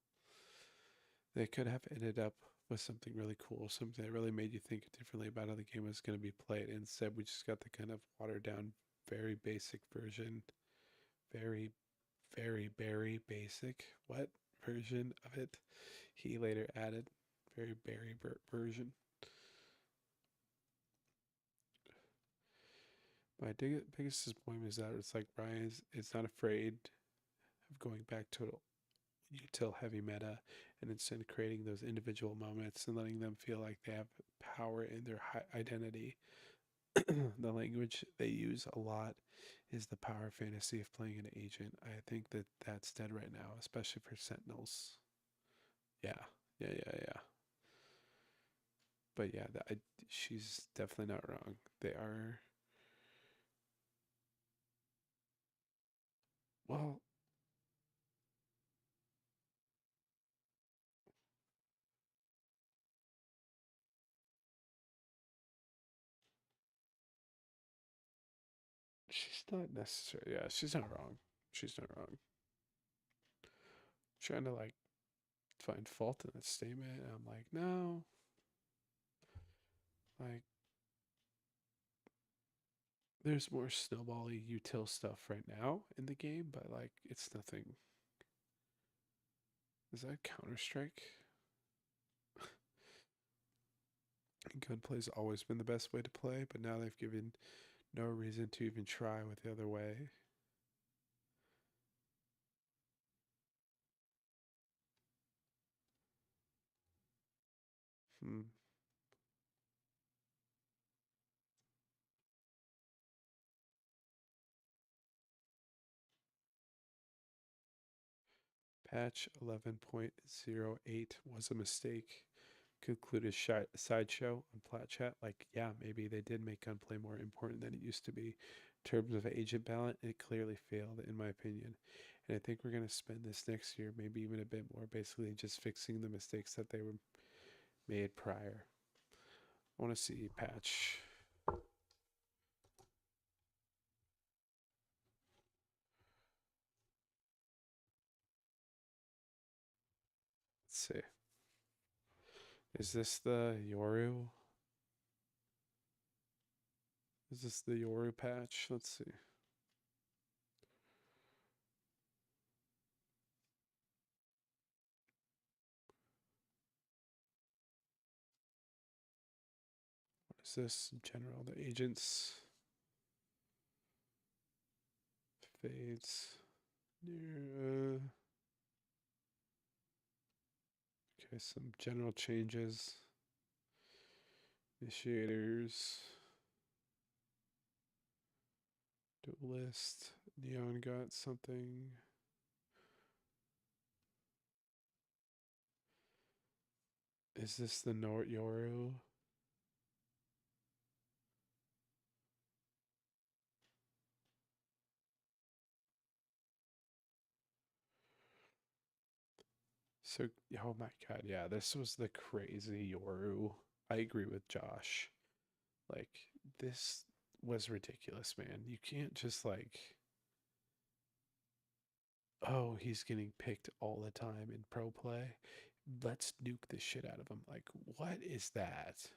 They could have ended up with something really cool, something that really made you think differently about how the game was going to be played. Instead, we just got the kind of watered down, very basic version. Very, very basic. What version of it? He later added. Very version. My biggest disappointment is that it's like Brian's. It's not afraid of going back to util heavy meta and instead creating those individual moments and letting them feel like they have power in their identity. The language they use a lot is the power fantasy of playing an agent. I think that that's dead right now, especially for Sentinels. Yeah. But yeah, she's definitely not wrong. They are. Well, she's not necessarily. Yeah, she's not wrong. She's not wrong. Trying to like find fault in that statement. And I'm like, no. Like, there's more snowbally util stuff right now in the game, but like, it's nothing. Is that Counter Strike? Gunplay's always been the best way to play, but now they've given no reason to even try with the other way. Hmm. Patch 11.08 was a mistake. Concluded Sideshow on Platchat. Like, yeah, maybe they did make gunplay more important than it used to be. In terms of agent ballot, it clearly failed, in my opinion. And I think we're going to spend this next year, maybe even a bit more, basically just fixing the mistakes that they were made prior. I want to see patch. Let's see. Is this the Yoru? Is this the Yoru patch? Let's see. What is this? General, the agents. Fades. Near, okay, some general changes. Initiators. Duelist. Neon got something. Is this the Nort Yoru? So, oh my god, yeah, this was the crazy Yoru. I agree with Josh. Like, this was ridiculous, man. You can't just like, oh, he's getting picked all the time in pro play. Let's nuke the shit out of him. Like, what is that?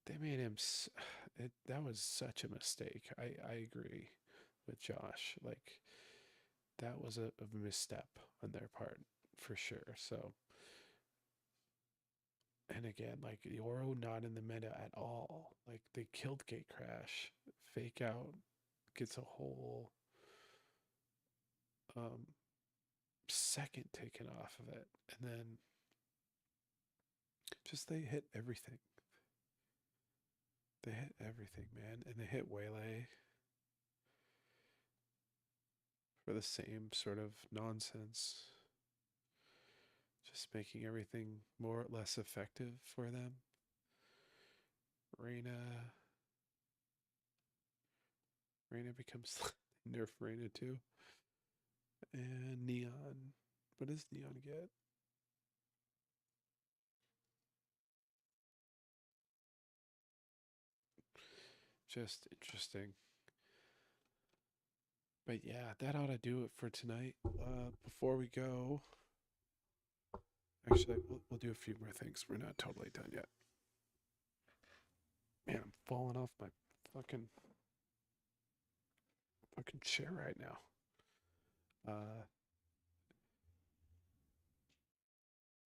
They made him. That was such a mistake. I agree with Josh. Like, that was a misstep on their part for sure. So, and again, like Yoro not in the meta at all. Like they killed Gatecrash. Fake out gets a whole second taken off of it, and then just they hit everything. They hit everything, man, and they hit Waylay for the same sort of nonsense. Just making everything more or less effective for them. Reyna becomes nerf Reyna too. And Neon. What does Neon get? Just interesting. But yeah, that ought to do it for tonight. Before we go, actually, we'll do a few more things. We're not totally done yet. Man, I'm falling off my fucking chair right now.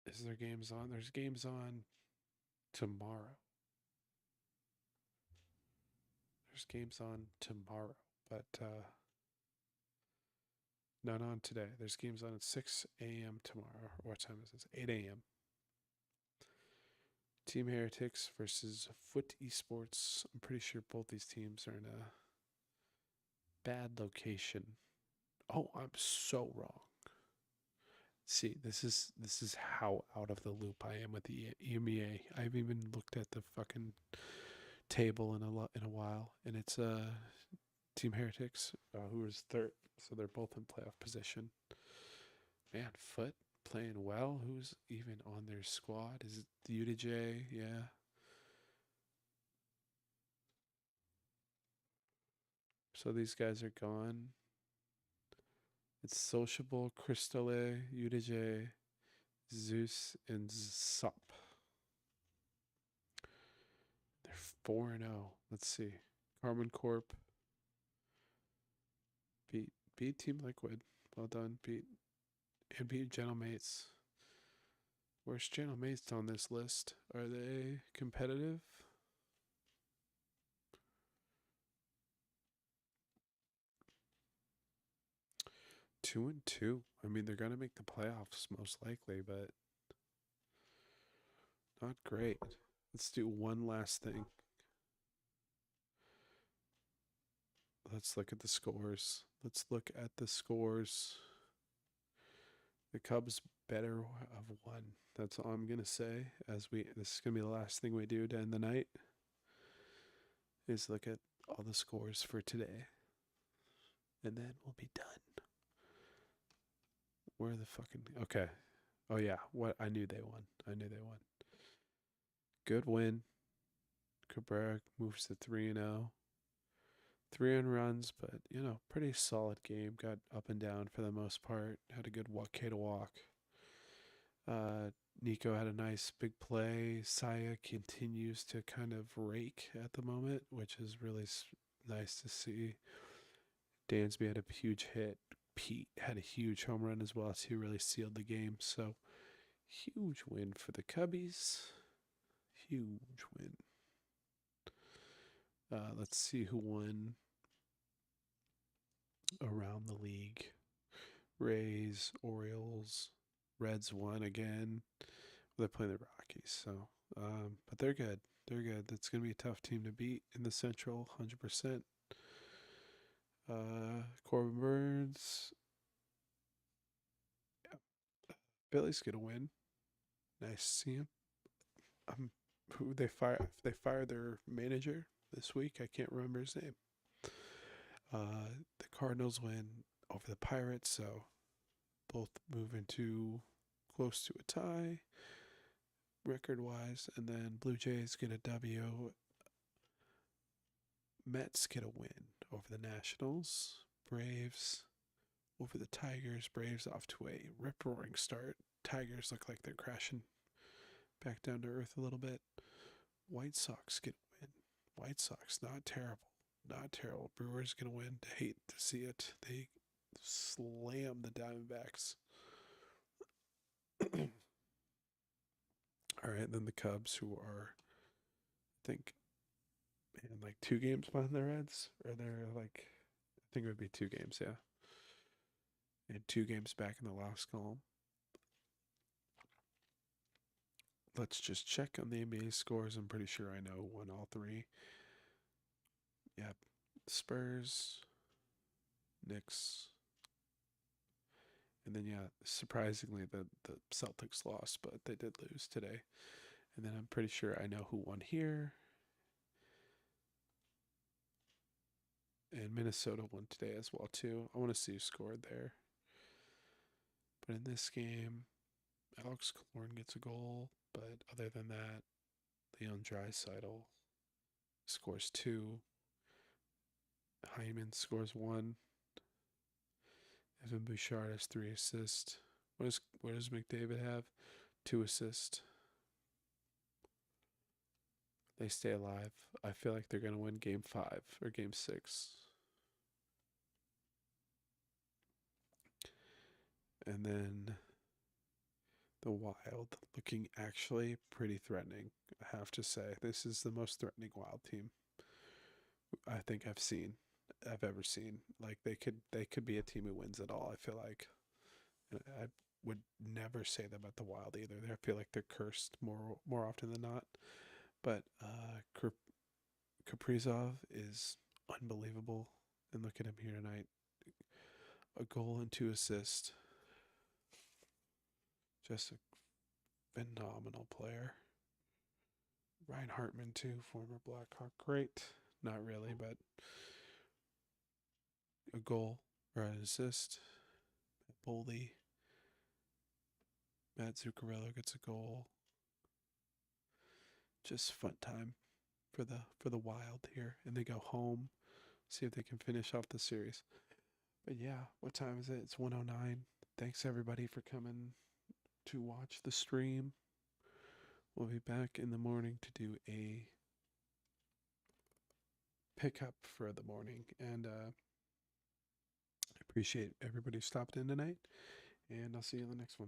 Is there games on? There's games on tomorrow. There's games on tomorrow, but not on today. There's games on at 6 a.m. tomorrow. What time is this? 8 a.m. Team Heretics versus Foot Esports. I'm pretty sure both these teams are in a bad location. Oh, I'm so wrong. See, this is how out of the loop I am with the EMEA. I haven't even looked at the fucking table in a while, and it's Team Heretics, who is third, so they're both in playoff position. Man, Foot playing well. Who's even on their squad? Is it UDJ? Yeah. So these guys are gone. It's Sociable, Crystale, UDJ, Zeus, and Sop. 4-0. Let's see. Carmen Corp. Beat Team Liquid. Well done. Beat Gentle Mates. Where's Gentle Mates on this list? Are they competitive? Two and two. I mean, they're gonna make the playoffs most likely, but not great. Let's do one last thing. Let's look at the scores. The Cubs better have won. That's all I'm gonna say. This is gonna be the last thing we do to end the night. Is look at all the scores for today, and then we'll be done. Where the fucking okay? Oh yeah, what I knew they won. Good win. Cabrera moves to 3-0. 3 runs, but pretty solid game. Got up and down for the most part. Had a good K to walk. Nico had a nice big play. Saya continues to kind of rake at the moment, which is really nice to see. Dansby had a huge hit. Pete had a huge home run as well, so he really sealed the game. So, huge win for the Cubbies. Huge win. Let's see who won around the league. Rays, Orioles, Reds won again. They're playing the Rockies, so but they're good. That's gonna be a tough team to beat in the Central, 100%. Corbin Burns. Yeah. Billy's gonna win. Nice to see him. Who they fire? They fire their manager this week. I can't remember his name. The Cardinals win over the Pirates, so both move into close to a tie record-wise, and then Blue Jays get a W. Mets get a win over the Nationals. Braves over the Tigers. Braves off to a rip-roaring start. Tigers look like they're crashing back down to earth a little bit. White Sox get a win. White Sox, not terrible. Brewers gonna win. Hate to see it. They slam the Diamondbacks. All right, then the Cubs, who are, I think, like 2 games behind the Reds, or they're like, I think it would be 2 games, yeah. And 2 games back in the last column. Let's just check on the NBA scores. I'm pretty sure I know won all 3. Yep. Spurs, Knicks, and then surprisingly the Celtics lost, but they did lose today. And then I'm pretty sure I know who won here. And Minnesota won today as well too. I want to see who scored there. But in this game, Alex Killorn gets a goal, but other than that, Leon Draisaitl scores 2. Hyman scores 1. Evan Bouchard has 3 assists. What does McDavid have? 2 assists. They stay alive. I feel like they're going to win game 5 or game 6. And then the Wild looking actually pretty threatening, I have to say. This is the most threatening Wild team I think I've ever seen. Like they could be a team who wins it all, I feel like. I would never say that about the Wild either. I feel like they're cursed more often than not. But Kaprizov is unbelievable. And look at him here tonight. A goal and 2 assists. Just a phenomenal player. Ryan Hartman too, former Blackhawk. Great. Not really, but a goal or an assist. Boldy. Matt Zuccarello gets a goal. Just fun time for the Wild here, and they go home, see if they can finish off the series. But yeah, what time is it? It's 1:09. Thanks everybody for coming to watch the stream. We'll be back in the morning to do a pick up for the morning. And I appreciate everybody who stopped in tonight. And I'll see you in the next one.